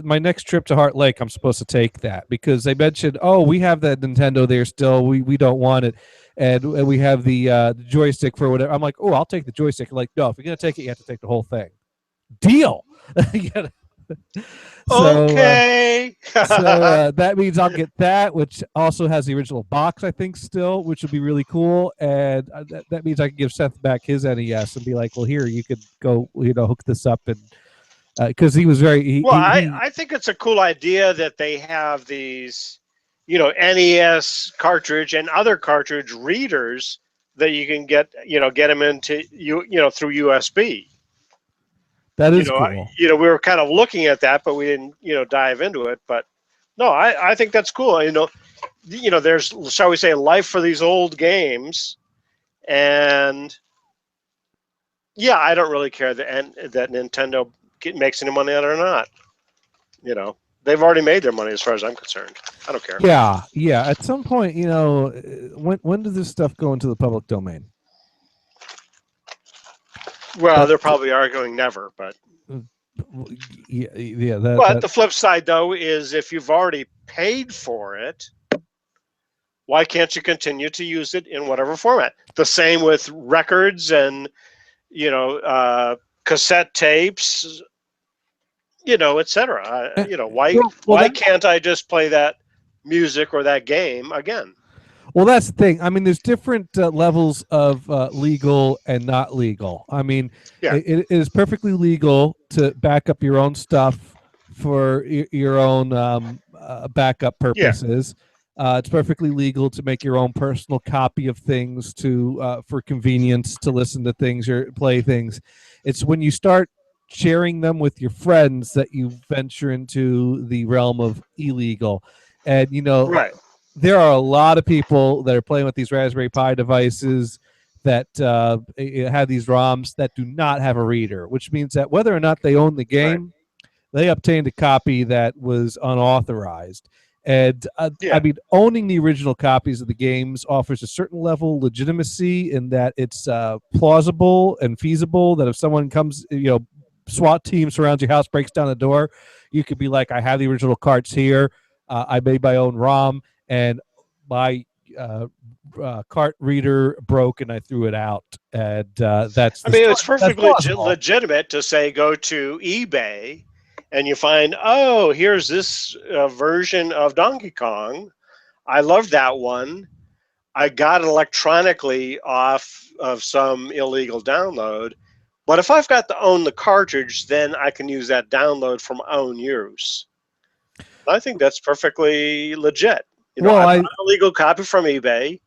My next trip to Heart Lake, I'm supposed to take that because they mentioned, oh, we have that Nintendo there still. We don't want it, and we have the joystick for whatever. I'm like, oh, I'll take the joystick. Like, no, if you're gonna take it, you have to take the whole thing. Deal. Okay. So that means I'll get that, which also has the original box, I think, still, which would be really cool. And that means I can give Seth back his NES and be like, well, here, you could go, hook this up and. Because he was very I think it's a cool idea that they have these, NES cartridge and other cartridge readers that you can get them into through USB. That is cool. We were kind of looking at that, but we didn't dive into it. But no, I think that's cool. There's, shall we say, life for these old games, and yeah, I don't really care that Nintendo makes any money on it or not. They've already made their money as far as I'm concerned. I don't care. Yeah. At some point, when does this stuff go into the public domain? Well, they're probably arguing never, but yeah. But the flip side, though, is if you've already paid for it, why can't you continue to use it in whatever format? The same with records and cassette tapes, etc. Why can't I just play that music or that game again? Well, that's the thing. I mean, there's different levels of legal and not legal. I mean, it is perfectly legal to back up your own stuff for your own backup purposes. It's perfectly legal to make your own personal copy of things for convenience to listen to things or play things. It's when you start sharing them with your friends that you venture into the realm of illegal. And, right. There are a lot of people that are playing with these Raspberry Pi devices that have these ROMs that do not have a reader, which means that whether or not they own the game, they obtained a copy that was unauthorized. And I mean, owning the original copies of the games offers a certain level of legitimacy in that it's plausible and feasible that if someone comes, SWAT team surrounds your house, breaks down the door, you could be like, I have the original carts here. I made my own ROM, and my cart reader broke, and I threw it out. And that's. I mean, it's perfectly legitimate to say go to eBay, and you find, oh, here's this version of Donkey Kong. I love that one. I got it electronically off of some illegal download. But if I've got to own the cartridge, then I can use that download for my own use. I think that's perfectly legit. I bought a legal copy from eBay,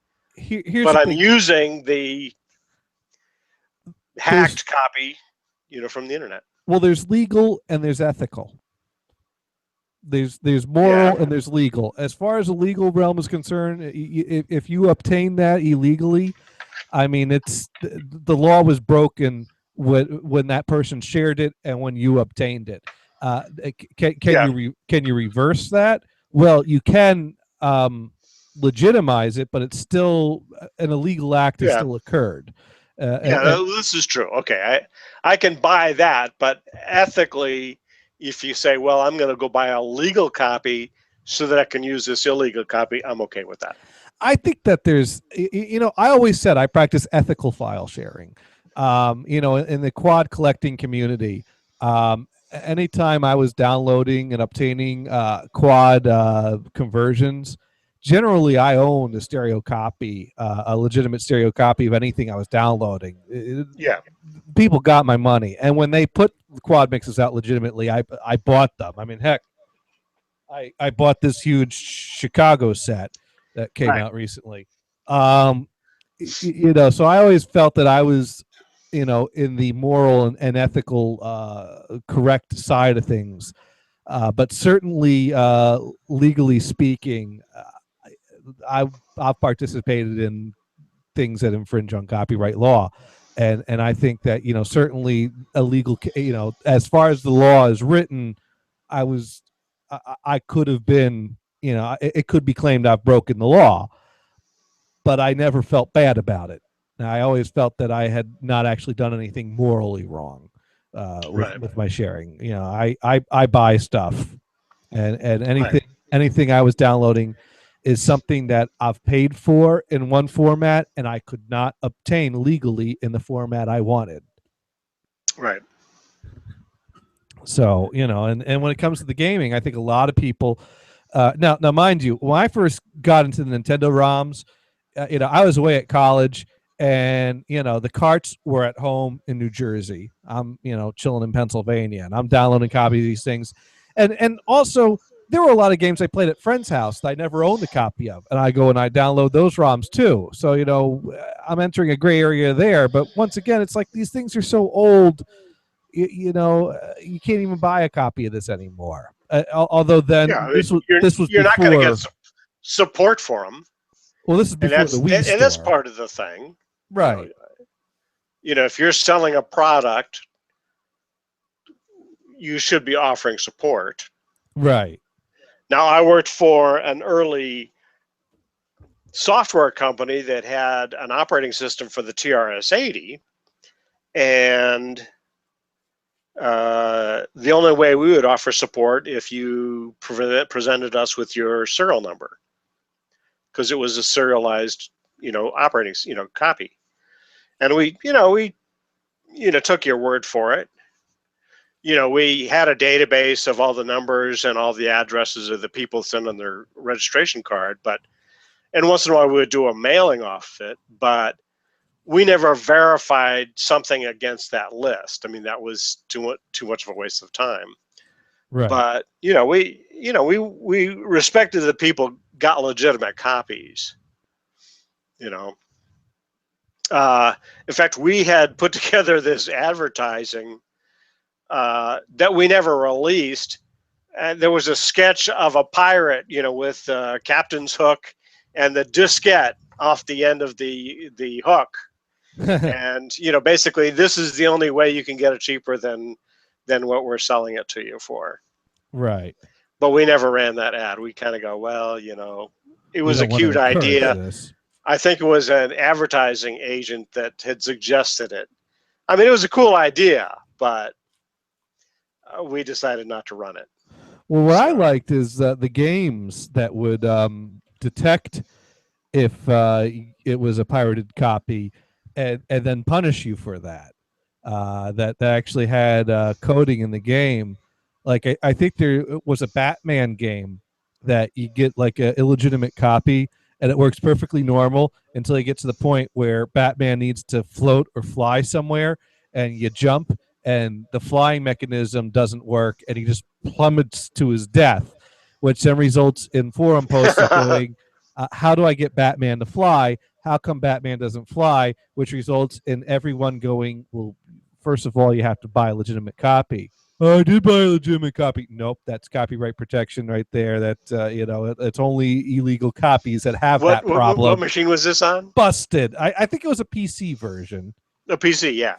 but I'm using the hacked copy, from the internet. Well, there's legal and there's ethical. There's moral and there's legal. As far as the legal realm is concerned, if you obtain that illegally, I mean, it's the law was broken when that person shared it and when you obtained it. Can you reverse that? Well, you can legitimize it, but it's still an illegal act that still occurred. This is true. Okay, I can buy that, but ethically, if you say, well, I'm going to go buy a legal copy so that I can use this illegal copy, I'm okay with that. I think that there's, I always said I practice ethical file sharing. In the quad collecting community, anytime I was downloading and obtaining quad conversions, generally I owned a stereo copy, a legitimate stereo copy of anything I was downloading. People got my money, and when they put quad mixes out legitimately, I bought them. I mean, heck, I bought this huge Chicago set that came out recently. You know, so I always felt that I was, you know, in the moral and ethical correct side of things. But certainly, legally speaking, I've participated in things that infringe on copyright law, and I think that, you know, certainly illegal, you know, as far as the law is written, I could have been, you know, it could be claimed I've broken the law, but I never felt bad about it. I always felt that I had not actually done anything morally wrong with my sharing. You know, I buy stuff, and anything I was downloading is something that I've paid for in one format, and I could not obtain legally in the format I wanted. Right. So, you know, and when it comes to the gaming, I think a lot of people, now mind you, when I first got into the Nintendo ROMs, you know, I was away at college, and, you know, the carts were at home in New Jersey. I'm, you know, chilling in Pennsylvania, and I'm downloading copies of these things. And also, there were a lot of games I played at friends' house that I never owned a copy of, and I go and I download those ROMs too. So, you know, I'm entering a gray area there. But once again, it's like these things are so old, you know, you can't even buy a copy of this anymore. Although then this was you're before, not going to get support for them. Well, this is before the Wii store. And that's part of the thing. Right. You know, if you're selling a product, you should be offering support. Right. Now, I worked for an early software company that had an operating system for the TRS-80, and the only way we would offer support if you presented us with your serial number, because it was a serialized, you know, operating, you know, copy. And we took your word for it. You know, we had a database of all the numbers and all the addresses of the people sending their registration card, and once in a while we would do a mailing off it, but we never verified something against that list. I mean, that was too much of a waste of time. Right. But, you know, we respected that people got legitimate copies, you know. In fact, we had put together this advertising that we never released. And there was a sketch of a pirate, you know, with captain's hook and the diskette off the end of the hook. And, you know, basically this is the only way you can get it cheaper than what we're selling it to you for. Right. But we never ran that ad. We kind of go, well, you know, it was a cute idea. I think it was an advertising agent that had suggested it. I mean, it was a cool idea, but we decided not to run it. Well, what I liked is the games that would detect if it was a pirated copy and then punish you for that. That actually had coding in the game. Like I think there was a Batman game that you get like an illegitimate copy, and it works perfectly normal until you get to the point where Batman needs to float or fly somewhere, and you jump, and the flying mechanism doesn't work, and he just plummets to his death, which then results in forum posts going, how do I get Batman to fly? How come Batman doesn't fly? Which results in everyone going, well, first of all, you have to buy a legitimate copy. Oh, I did buy a legitimate copy. Nope, that's copyright protection right there. That you know, it's only illegal copies that have that problem. What machine was this on? Busted. I think it was a PC version. A PC, yeah.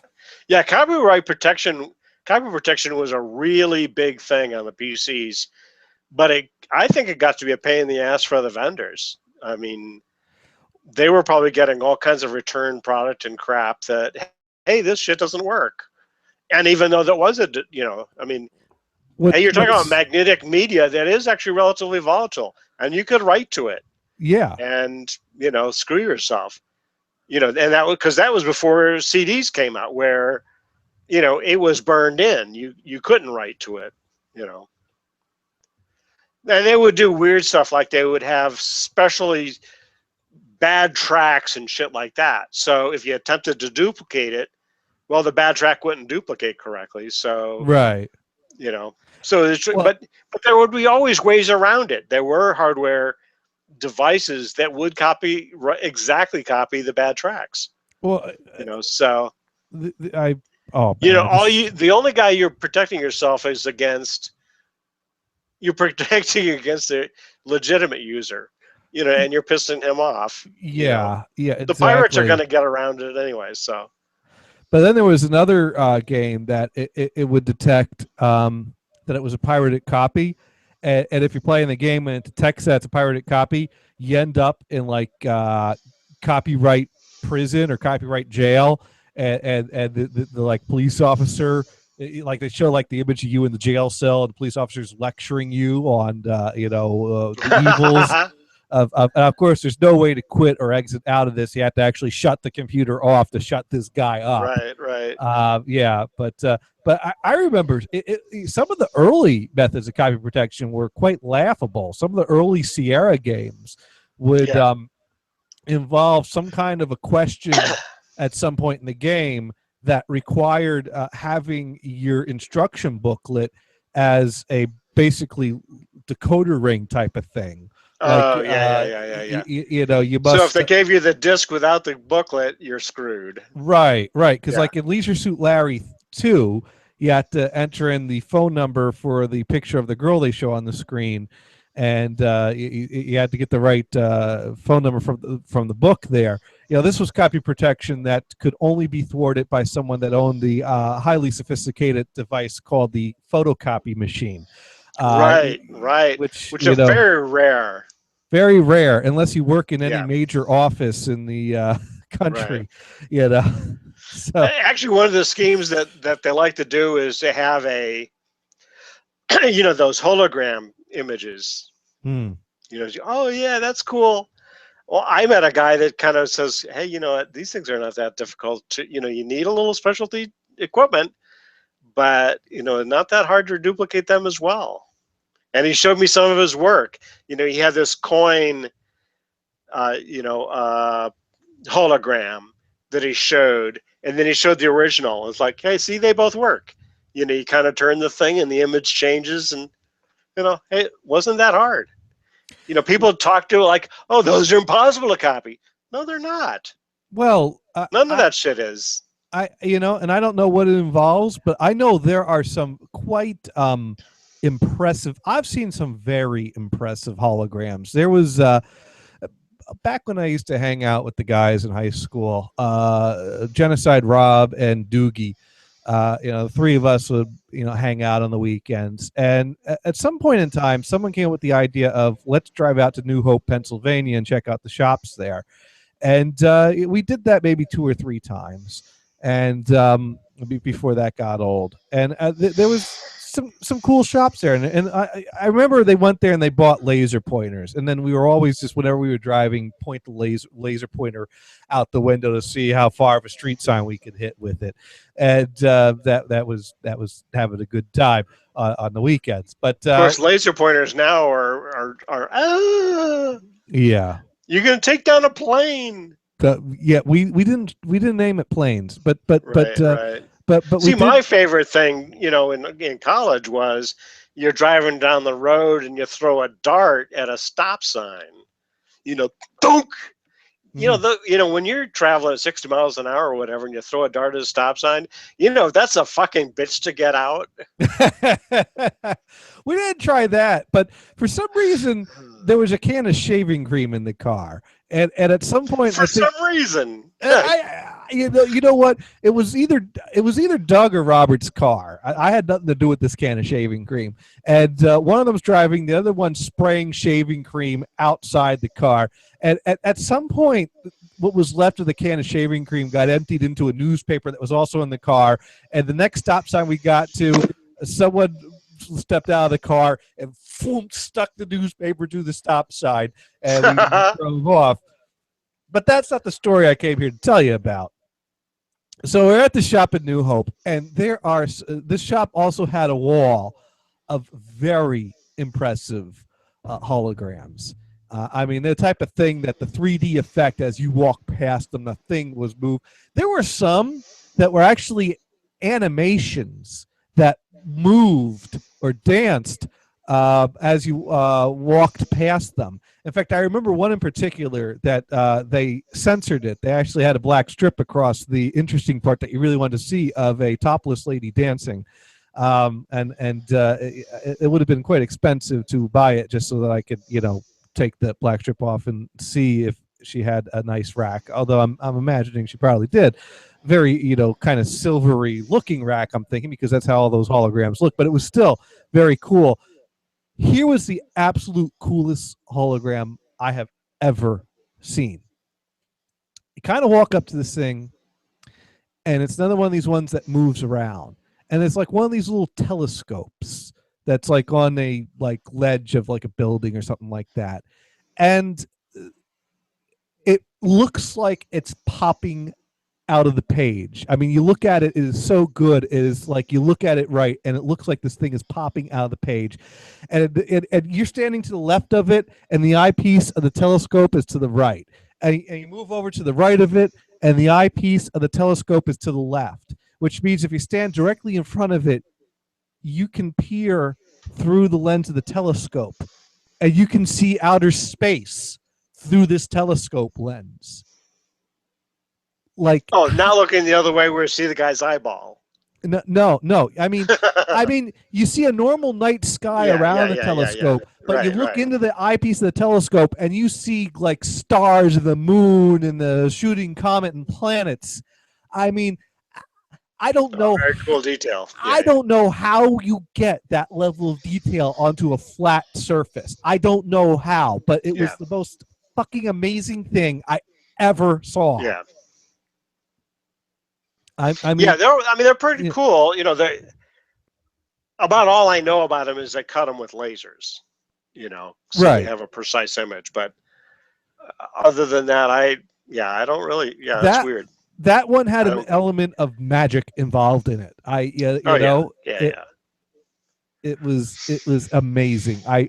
Yeah, copyright protection was a really big thing on the PCs, but I think it got to be a pain in the ass for the vendors. I mean, they were probably getting all kinds of return product and crap that, hey, this shit doesn't work. And even though that was I mean, hey, you're talking about magnetic media that is actually relatively volatile, and you could write to it. Yeah. And, you know, screw yourself. You know, and that was before CDs came out, where, you know, it was burned in. You couldn't write to it, you know. And they would do weird stuff, like they would have specially bad tracks and shit like that. So if you attempted to duplicate it, well, the bad track wouldn't duplicate correctly. So Right. you know, so it's, Well- but there would be always ways around it. There were hardware devices that would exactly copy the bad tracks. Well, You know, so the only guy you're protecting yourself is against. You're protecting against a legitimate user, you know, and you're pissing him off. Yeah, yeah. The pirates are exactly. going to get around it anyway. So, But then there was another game that it would detect that it was a pirated copy, and if you're playing the game and it detects that it's a pirated copy, you end up in like copyright prison or copyright jail, and the like police officer, like they show like the image of you in the jail cell, and the police officer's lecturing you on the evils. Of course, there's no way to quit or exit out of this. You have to actually shut the computer off to shut this guy up. Right. Yeah, but I remember some of the early methods of copy protection were quite laughable. Some of the early Sierra games would involve some kind of a question at some point in the game that required having your instruction booklet as a basically decoder ring type of thing. Oh, yeah. You know, you must. So if they gave you the disc without the booklet, you're screwed. Right. Because like in Leisure Suit Larry 2, you had to enter in the phone number for the picture of the girl they show on the screen, and you had to get the right phone number from the book there. You know, this was copy protection that could only be thwarted by someone that owned the highly sophisticated device called the photocopy machine. Right. Which is very rare. Very rare, unless you work in any major office in the country. Right. You know. So actually, one of the schemes that they like to do is to have a, you know, those hologram images. You know, oh yeah, that's cool. Well, I met a guy that kind of says, hey, you know what, these things are not that difficult to, you know, you need a little specialty equipment, but you know, not that hard to duplicate them as well. And he showed me some of his work. You know, he had this coin, hologram that he showed, and then he showed the original. It's like, hey, see, they both work. You know, you kind of turn the thing and the image changes, and you know, hey, it wasn't that hard. You know, people talk to it like, oh, those are impossible to copy. No, they're not. Well, none of that shit is. And I don't know what it involves, but I know there are some quite impressive. I've seen some very impressive holograms. There was back when I used to hang out with the guys in high school, Genocide Rob and Doogie. The three of us would, hang out on the weekends. And at some point in time, someone came up with the idea of let's drive out to New Hope, Pennsylvania and check out the shops there. And we did that maybe 2 or 3 times. And before that got old. And there was some cool shops there. And I remember they went there and they bought laser pointers. And then we were always just, whenever we were driving, point the laser pointer out the window to see how far of a street sign we could hit with it. And that was having a good time on the weekends. But of course, laser pointers now are yeah. You're gonna take down a plane. We didn't name it planes, but see, my favorite thing, in college was you're driving down the road and you throw a dart at a stop sign. Dunk. When you're traveling at 60 miles an hour or whatever, and you throw a dart at a stop sign, that's a fucking bitch to get out. We didn't try that, but for some reason there was a can of shaving cream in the car, and at some point, for some reason, you know what? It was either Doug or Robert's car. I had nothing to do with this can of shaving cream, and one of them was driving, the other one spraying shaving cream outside the car. And at some point, what was left of the can of shaving cream got emptied into a newspaper that was also in the car. And the next stop sign we got to, someone stepped out of the car and stuck the newspaper to the stop sign, and we drove off. But that's not the story I came here to tell you about. So we're at the shop in New Hope, and this shop also had a wall of very impressive holograms. I mean, the type of thing that the 3D effect as you walk past them, the thing was moved. There were some that were actually animations that moved or danced as you walked past them. In fact, I remember one in particular that they censored it. They actually had a black strip across the interesting part that you really wanted to see of a topless lady dancing. It would have been quite expensive to buy it just so that I could, take the black strip off and see if she had a nice rack. Although I'm imagining she probably did. Very, kind of silvery looking rack, I'm thinking, because that's how all those holograms look. But it was still very cool. Here was the absolute coolest hologram I have ever seen. You kind of walk up to this thing, and it's another one of these ones that moves around. And it's like one of these little telescopes that's like on a ledge of like a building or something like that. And it looks like it's popping out of the page. I mean, you look at it, it is so good. It is like you look at it right, and it looks like this thing is popping out of the page. And you're standing to the left of it, and the eyepiece of the telescope is to the right. And you move over to the right of it, and the eyepiece of the telescope is to the left, which means if you stand directly in front of it, you can peer through the lens of the telescope, and you can see outer space through this telescope lens. Not looking the other way where you see the guy's eyeball. No. I mean, you see a normal night sky around the telescope, but you look into the eyepiece of the telescope, and you see like stars and the moon and the shooting comet and planets. I mean, I don't know. Very cool detail. I don't know how you get that level of detail onto a flat surface. I don't know how, but it was the most fucking amazing thing I ever saw. Yeah. I mean, they're pretty cool. About all I know about them is they cut them with lasers. So they have a precise image. But other than that, I don't really. Yeah, that's weird. That one had an element of magic involved in it. It was amazing. I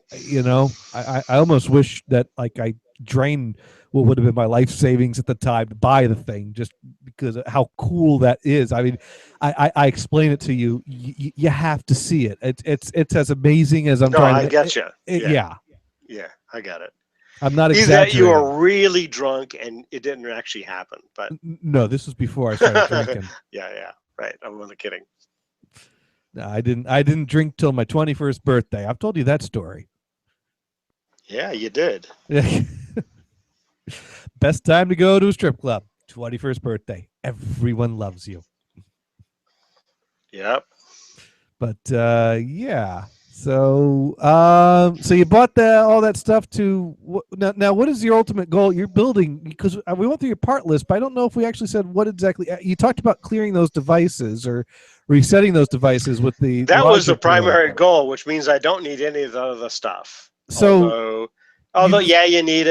almost wish that I drained what would have been my life savings at the time to buy the thing, just because of how cool that is. I mean, I explain it to you. You have to see it. It's as amazing as I'm trying. I get you. Yeah, I got it. I'm not Either exaggerating. that you were really drunk and it didn't actually happen, but no, this was before I started drinking. Yeah, right. I'm only kidding. No, I didn't drink till my 21st birthday. I've told you that story. Yeah, you did. Best time to go to a strip club. 21st birthday. Everyone loves you. Yep. But yeah. So you bought all that stuff to now. What is your ultimate goal? You're building, because we went through your part list, but I don't know if we actually said what exactly. You talked about clearing those devices or resetting those devices with the. That was the primary goal, which means I don't need any of the other stuff. So, although you need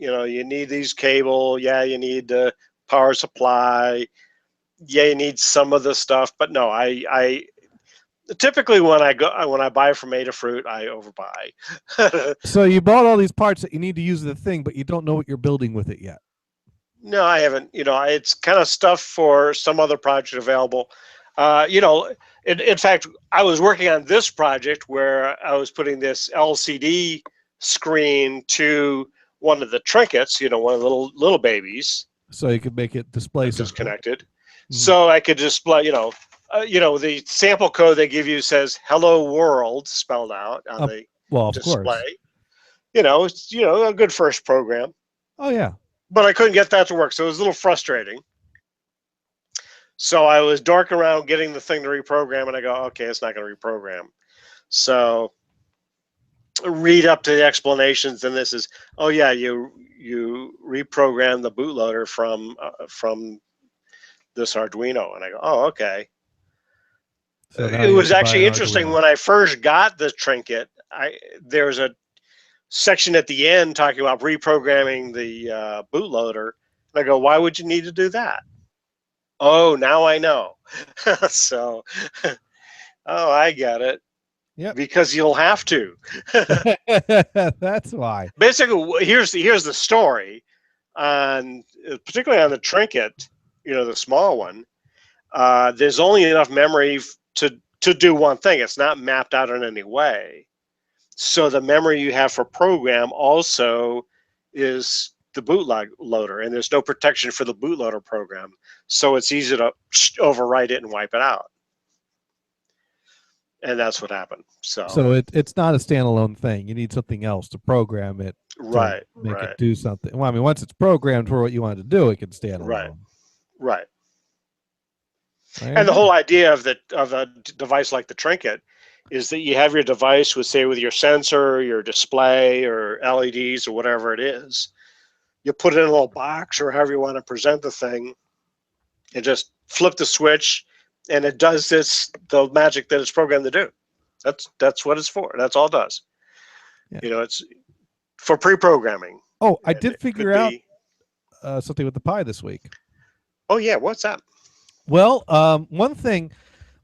you need these cable. Yeah, you need the power supply. Yeah, you need some of the stuff, but no, I typically when I buy from Adafruit, I overbuy. So you bought all these parts that you need to use the thing, but you don't know what you're building with it yet. No, I haven't. It's kind of stuff for some other project available. In fact, I was working on this project where I was putting this LCD screen to one of the trinkets, one of the little babies. So you could make it display disconnected. Mm-hmm. So I could display, the sample code they give you says "Hello World" spelled out on the display. Course. It's a good first program. Oh yeah. But I couldn't get that to work, so it was a little frustrating. So I was dorking around getting the thing to reprogram, and I go, okay, it's not going to reprogram. So read up to the explanations, and this is, oh yeah, you reprogram the bootloader from this Arduino, and I go, oh okay. So it was actually interesting when I first got the trinket. There was a section at the end talking about reprogramming the bootloader, and I go, why would you need to do that? Oh, now I know. So, oh, I get it. Yep. Because you'll have to. That's why. Basically, here's the story, on particularly on the Trinket, the small one. There's only enough memory to do one thing. It's not mapped out in any way. So the memory you have for program also is the bootloader, and there's no protection for the bootloader program. So it's easy to overwrite it and wipe it out. And that's what happened. So it's not a standalone thing. You need something else to program it. Right. Make it do something. Well, I mean, once it's programmed for what you want to do, it can stand alone. Right. And the whole idea of a device like the Trinket is that you have your device with your sensor, your display, or LEDs, or whatever it is. You put it in a little box, or however you want to present the thing, and just flip the switch, and it does the magic that it's programmed to do. That's what it's for. That's all it does. Yeah. It's for pre-programming. Oh, I did figure out something with the Pi this week. Oh yeah, what's that? Well, one thing,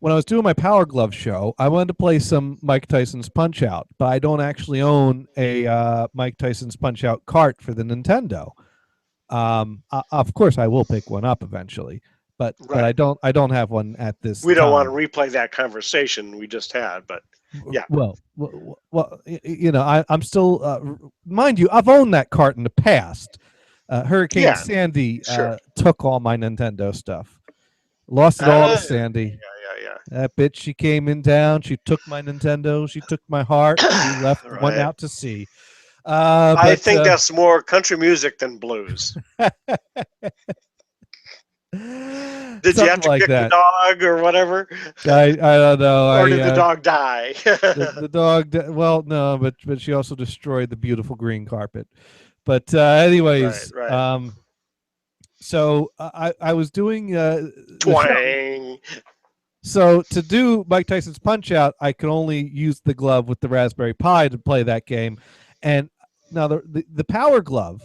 when I was doing my Power Glove show, I wanted to play some Mike Tyson's Punch-Out, but I don't actually own a Mike Tyson's Punch-Out cart for the Nintendo. Of course, I will pick one up eventually, but I don't have one at this. We don't want to replay that conversation we just had, but yeah. Well, I'm still, mind you, I've owned that cart in the past. Hurricane Sandy took all my Nintendo stuff. Lost it all to Sandy. Yeah. That bitch, she came in town. She took my Nintendo. She took my heart. She left one out to sea. I think that's more country music than blues. Did you have to kick the dog or whatever? I don't know. Or did the dog die? the dog, well, no, but she also destroyed the beautiful green carpet. But anyways, right. So I was doing twang. So to do Mike Tyson's Punch-Out, I could only use the glove with the Raspberry Pi to play that game. And now the Power Glove,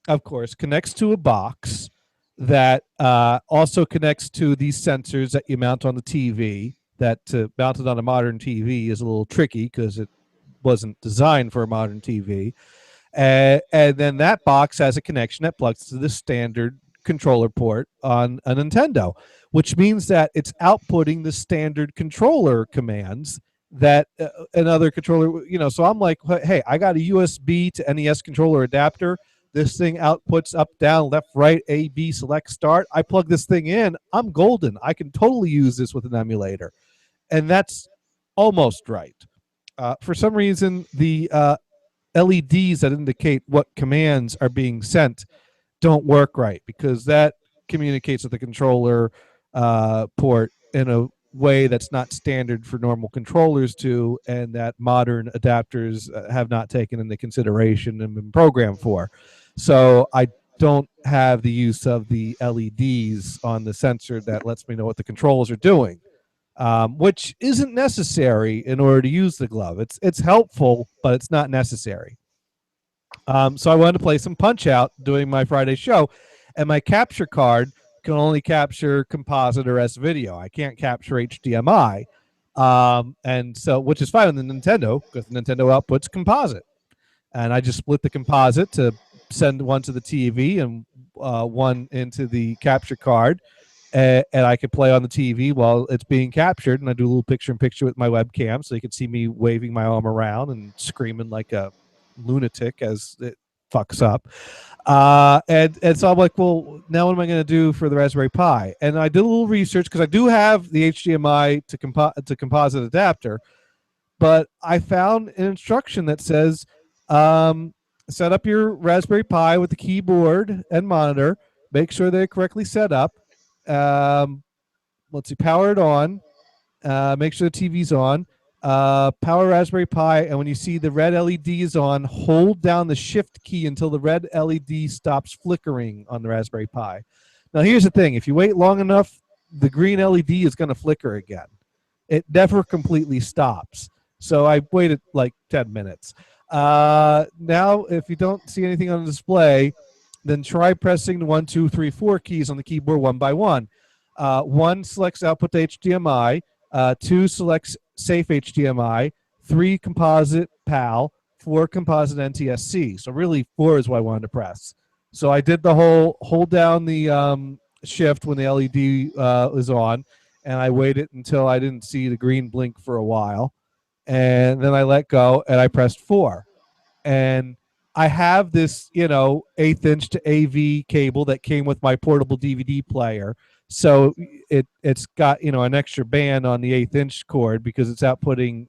of course, connects to a box that also connects to these sensors that you mount on the TV. That to mount it on a modern TV is a little tricky because it wasn't designed for a modern TV. And then that box has a connection that plugs to the standard controller port on a Nintendo, which means that it's outputting the standard controller commands that another controller, so I'm like, hey, I got a USB to NES controller adapter. This thing outputs up, down, left, right, A, B, select, start. I plug this thing in. I'm golden. I can totally use this with an emulator. And that's almost right. For some reason, the LEDs that indicate what commands are being sent don't work right, because that communicates with the controller port in a way that's not standard for normal controllers to, and that modern adapters have not taken into consideration and been programmed for. So I don't have the use of the LEDs on the sensor that lets me know what the controls are doing, which isn't necessary in order to use the glove. It's helpful, but it's not necessary. So I wanted to play some Punch-Out doing my Friday show, and my capture card can only capture composite or S video. I can't capture HDMI, and so, which is fine on the Nintendo because the Nintendo outputs composite. And I just split the composite to send one to the TV and one into the capture card, and I could play on the TV while it's being captured. And I do a little picture-in-picture with my webcam, so you can see me waving my arm around and screaming like a lunatic as it fucks up. And so I'm like, well, now what am I going to do for the Raspberry Pi? And I did a little research because I do have the HDMI to composite adapter, but I found an instruction that says set up your Raspberry Pi with the keyboard and monitor, make sure they're correctly set up. Let's see, power it on, make sure the TV's on. Power Raspberry Pi, and when you see the red LED is on, hold down the shift key until the red LED stops flickering on the Raspberry Pi. Now here's the thing, if you wait long enough, the green LED is going to flicker again. It never completely stops. So I waited like 10 minutes. Now if you don't see anything on the display, then try pressing the 1, 2, 3, 4 keys on the keyboard one by one. 1 selects output to HDMI, 2 selects safe HDMI, 3 composite PAL, 4 composite NTSC. So really 4 is what I wanted to press. So I did the whole hold down the shift when the LED was on, and I waited until I didn't see the green blink for a while, and then I let go and I pressed 4. And I have this, 1/8 inch to AV cable that came with my portable DVD player. So it's got, an extra band on the 1/8 inch cord because it's outputting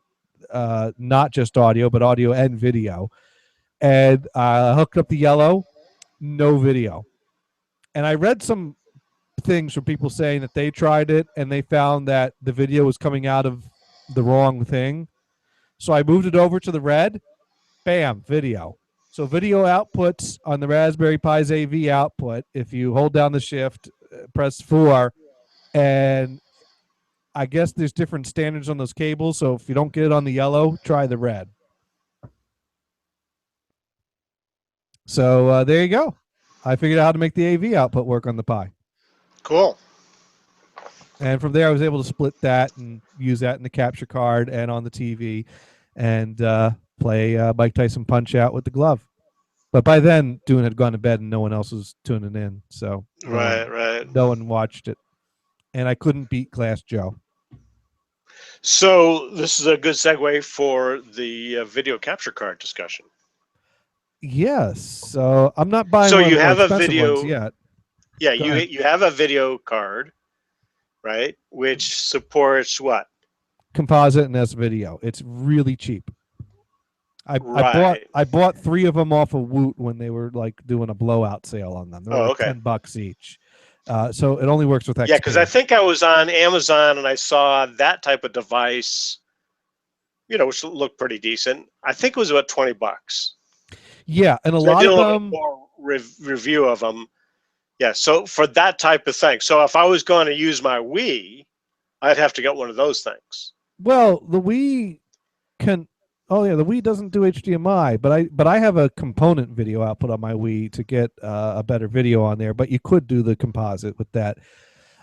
not just audio, but audio and video. And I hooked up the yellow, no video. And I read some things from people saying that they tried it and they found that the video was coming out of the wrong thing. So I moved it over to the red, bam, video. So video outputs on the Raspberry Pi's AV output. If you hold down the shift, press 4, and I guess there's different standards on those cables. So if you don't get it on the yellow, try the red. So there you go. I figured out how to make the AV output work on the Pi. Cool. And from there, I was able to split that and use that in the capture card and on the TV, and play Mike Tyson Punch-Out with the glove. But by then, Dune had gone to bed and no one else was tuning in, so right. No one watched it, and I couldn't beat Glass Joe. So this is a good segue for the video capture card discussion. Yes. So I'm not buying. So one of you the have more a expensive video ones yet. Yeah, Go ahead. you have a video card, right? Which supports what? Composite and S video. It's really cheap. I bought 3 of them off of Woot when they were like doing a blowout sale on them. They were like $10 each. So it only works with XP. Yeah, because I think I was on Amazon and I saw that type of device, which looked pretty decent. I think it was about $20. Yeah, and a So lot I did of a little them. more review of them. Yeah, so for that type of thing. So if I was going to use my Wii, I'd have to get one of those things. Well, the Wii can. Oh yeah, the Wii doesn't do HDMI, but I have a component video output on my Wii to get a better video on there. But you could do the composite with that.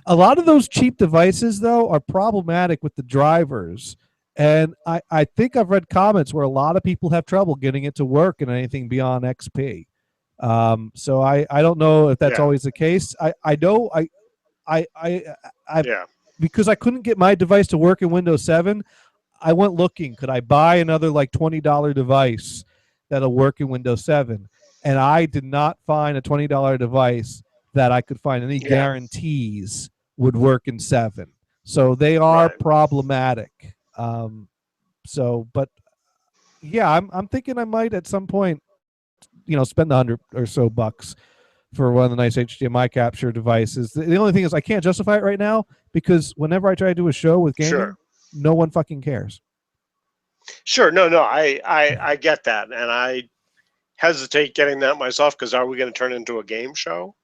A lot of those cheap devices, though, are problematic with the drivers. And I think I've read comments where a lot of people have trouble getting it to work in anything beyond XP. So I don't know if that's always the case. I know because I couldn't get my device to work in Windows 7, I went looking. Could I buy another like $20 device that'll work in Windows 7? And I did not find a $20 device that I could find any guarantees would work in 7. So they are problematic. But yeah, I'm thinking I might at some point, spend $100 or so for one of the nice HDMI capture devices. The only thing is I can't justify it right now because whenever I try to do a show with gaming, no one fucking cares. Sure. No, I get that. And I hesitate getting that myself because are we going to turn into a game show?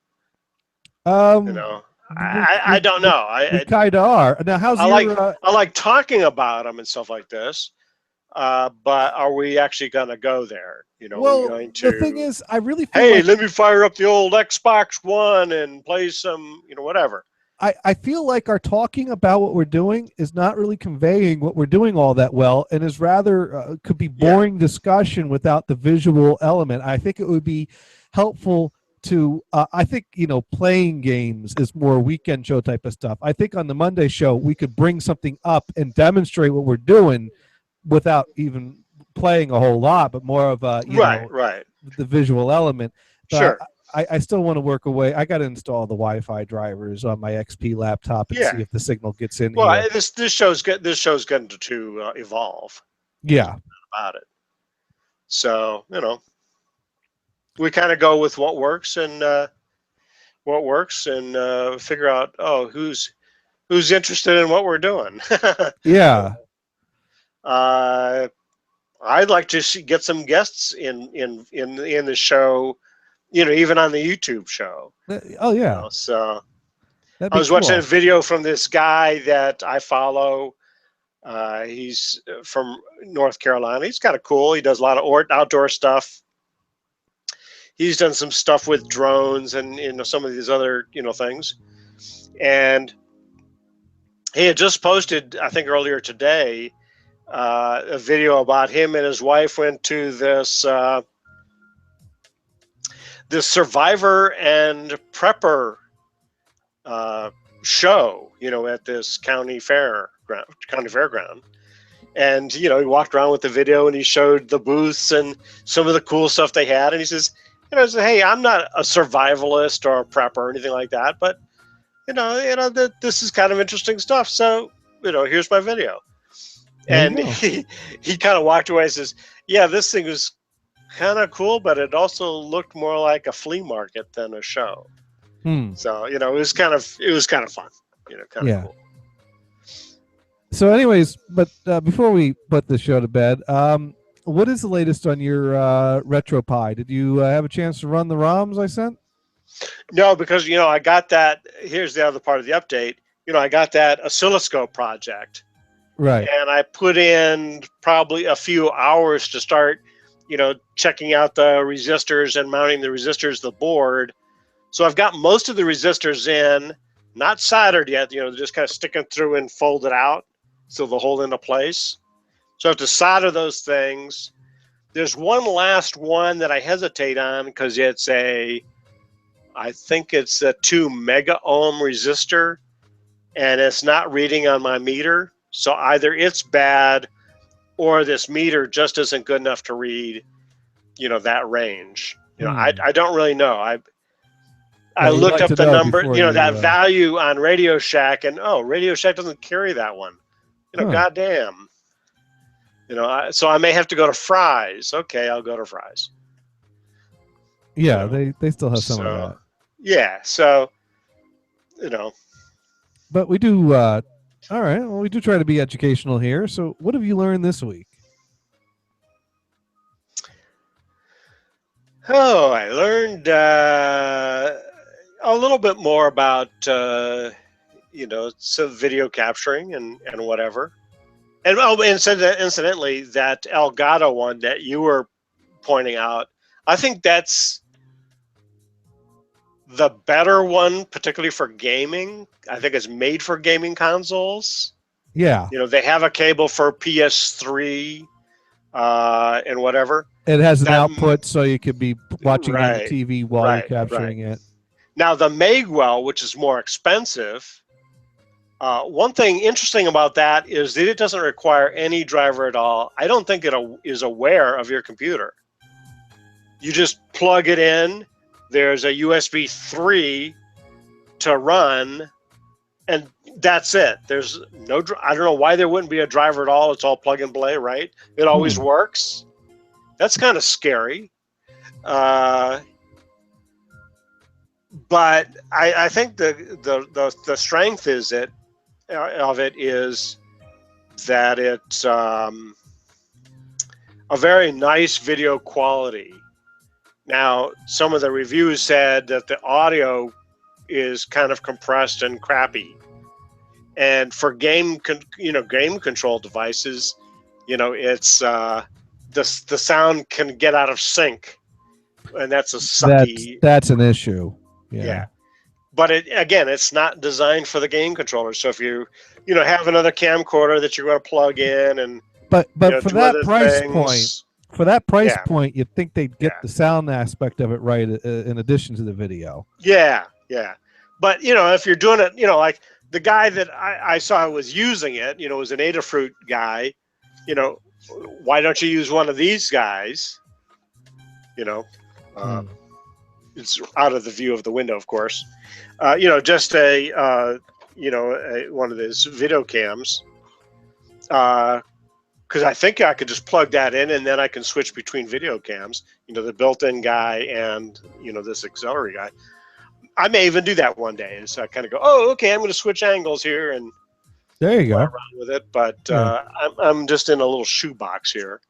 I don't know. We kind of are. Now, I like talking about them and stuff like this, but are we actually going to go there? Well, we're going to, the thing is, I really feel let me fire up the old Xbox One and play some, whatever. I feel like our talking about what we're doing is not really conveying what we're doing all that well, and is rather could be boring discussion without the visual element. I think it would be helpful to I think playing games is more weekend show type of stuff. I think on the Monday show we could bring something up and demonstrate what we're doing without even playing a whole lot, but more of a the visual element. But sure. I still want to work away. I got to install the Wi-Fi drivers on my XP laptop and see if the signal gets in. Well, this show's going to evolve. Yeah, about it. So we kind of go with what works and figure out who's interested in what we're doing. Yeah. I'd like to get some guests in the show, even on the YouTube show. Oh yeah. So I was watching a video from this guy that I follow. He's from North Carolina. He's kind of cool. He does a lot of outdoor stuff. He's done some stuff with drones and some of these other things. And he had just posted, I think earlier today, a video about him and his wife went to this this Survivor and Prepper show, at this county fairground. And, he walked around with the video and he showed the booths and some of the cool stuff they had. And he says, hey, I'm not a survivalist or a prepper or anything like that, but, this is kind of interesting stuff. So, here's my video. And he kind of walked away and says, yeah, this thing was kind of cool, but it also looked more like a flea market than a show. So, it was kind of fun, kind of cool. So anyways, but before we put the show to bed, what is the latest on your RetroPie? Did you have a chance to run the ROMs I sent? No, because, I got that. Here's the other part of the update. I got that oscilloscope project. Right. And I put in probably a few hours to start, checking out the resistors and mounting the resistors to the board. So I've got most of the resistors in, not soldered yet, they're just kind of sticking through and folded out so they'll hold into place. So I have to solder those things. There's one last one that I hesitate on because I think it's a 2 mega ohm resistor and it's not reading on my meter. So either it's bad or this meter just isn't good enough to read, that range. I don't really know. I looked up the number, that value on Radio Shack, and Radio Shack doesn't carry that one. Goddamn. So I may have to go to Fry's. Okay, I'll go to Fry's. Yeah, they still have some of that. Yeah, so But we do. All right. Well, we do try to be educational here. So, what have you learned this week? Oh, I learned a little bit more about some video capturing and whatever. And incidentally, that Elgato one that you were pointing out, I think that's the better one, particularly for gaming. I think it's made for gaming consoles. Yeah. They have a cable for PS3 and whatever. It has an output so you could be watching on the TV while you're capturing it. Now, the Magwell, which is more expensive, one thing interesting about that is that it doesn't require any driver at all. I don't think it is aware of your computer. You just plug it in. There's a USB 3 to run, and that's it. There's no. I don't know why there wouldn't be a driver at all. It's all plug and play, right? It always works. That's kind of scary. But I think the strength of it is that it's a very nice video quality. Now, some of the reviews said that the audio is kind of compressed and crappy, and for game control devices, it's the sound can get out of sync, and that's a sucky. That's an issue. Yeah. But it's not designed for the game controller. So if you have another camcorder that you're going to plug in and but for that price point, you'd think they'd get the sound aspect of it right in addition to the video. Yeah. But if you're doing it, like the guy that I saw was using it, was an Adafruit guy. Why don't you use one of these guys? It's out of the view of the window, of course. Just one of those video cams. Because I think I could just plug that in and then I can switch between video cams. The built-in guy and this auxiliary guy. I may even do that one day. And so I kind of go, oh, okay, I'm going to switch angles here and there you go around with it. But I'm just in a little shoebox here.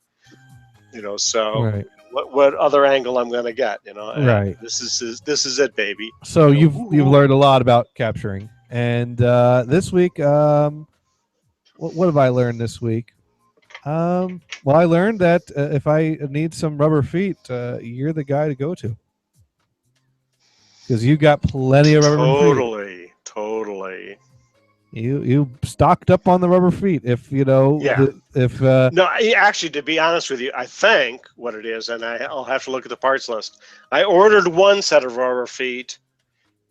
So. Right. What other angle I'm going to get, Right. This is it, baby. So you've learned a lot about capturing, and this week, what have I learned this week? Well, I learned that if I need some rubber feet, you're the guy to go to because you got plenty of rubber feet. Totally. You stocked up on the rubber feet. If you know, Yeah. No, actually, to be honest with you, I think what it is, and I'll have to look at the parts list. I ordered one set of rubber feet,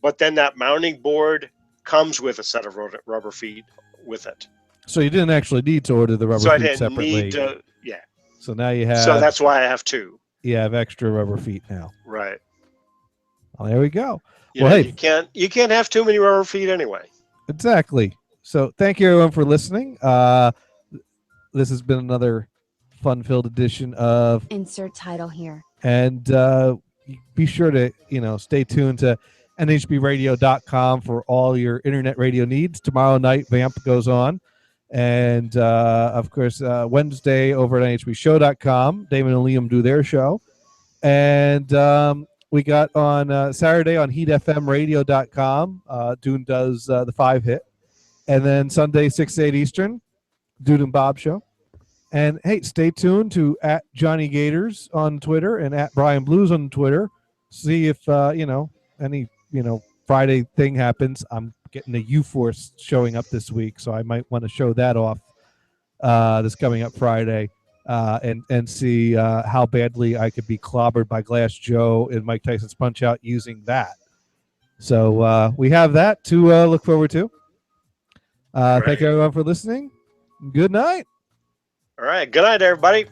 but then that mounting board comes with a set of rubber feet with it. So you didn't actually need to order the rubber So I feet didn't separately. need to. Yeah. So now you have. So that's why I have two. You have extra rubber feet now. Right. Well, there we go. You Well, know, hey, you can't have too many rubber feet anyway. exactly. So thank you everyone for listening. This has been another fun-filled edition of Insert title here. And be sure to stay tuned to nhbradio.com for all your internet radio needs. Tomorrow night, Vamp goes on. And, of course, Wednesday over at nhbshow.com, Damon and Liam do their show. And we got on Saturday on heatfmradio.com, Dune does the 5-hit. And then Sunday, 6 to 8 Eastern, Dude and Bob show. And, hey, stay tuned to at Johnny Gators on Twitter and at Brian Blues on Twitter. See if, any, Friday thing happens. I'm getting a U-Force showing up this week, so I might want to show that off this coming up Friday and see how badly I could be clobbered by Glass Joe in Mike Tyson's Punch-Out using that. So we have that to look forward to. Thank you, everyone, for listening. Good night. All right. Good night, everybody.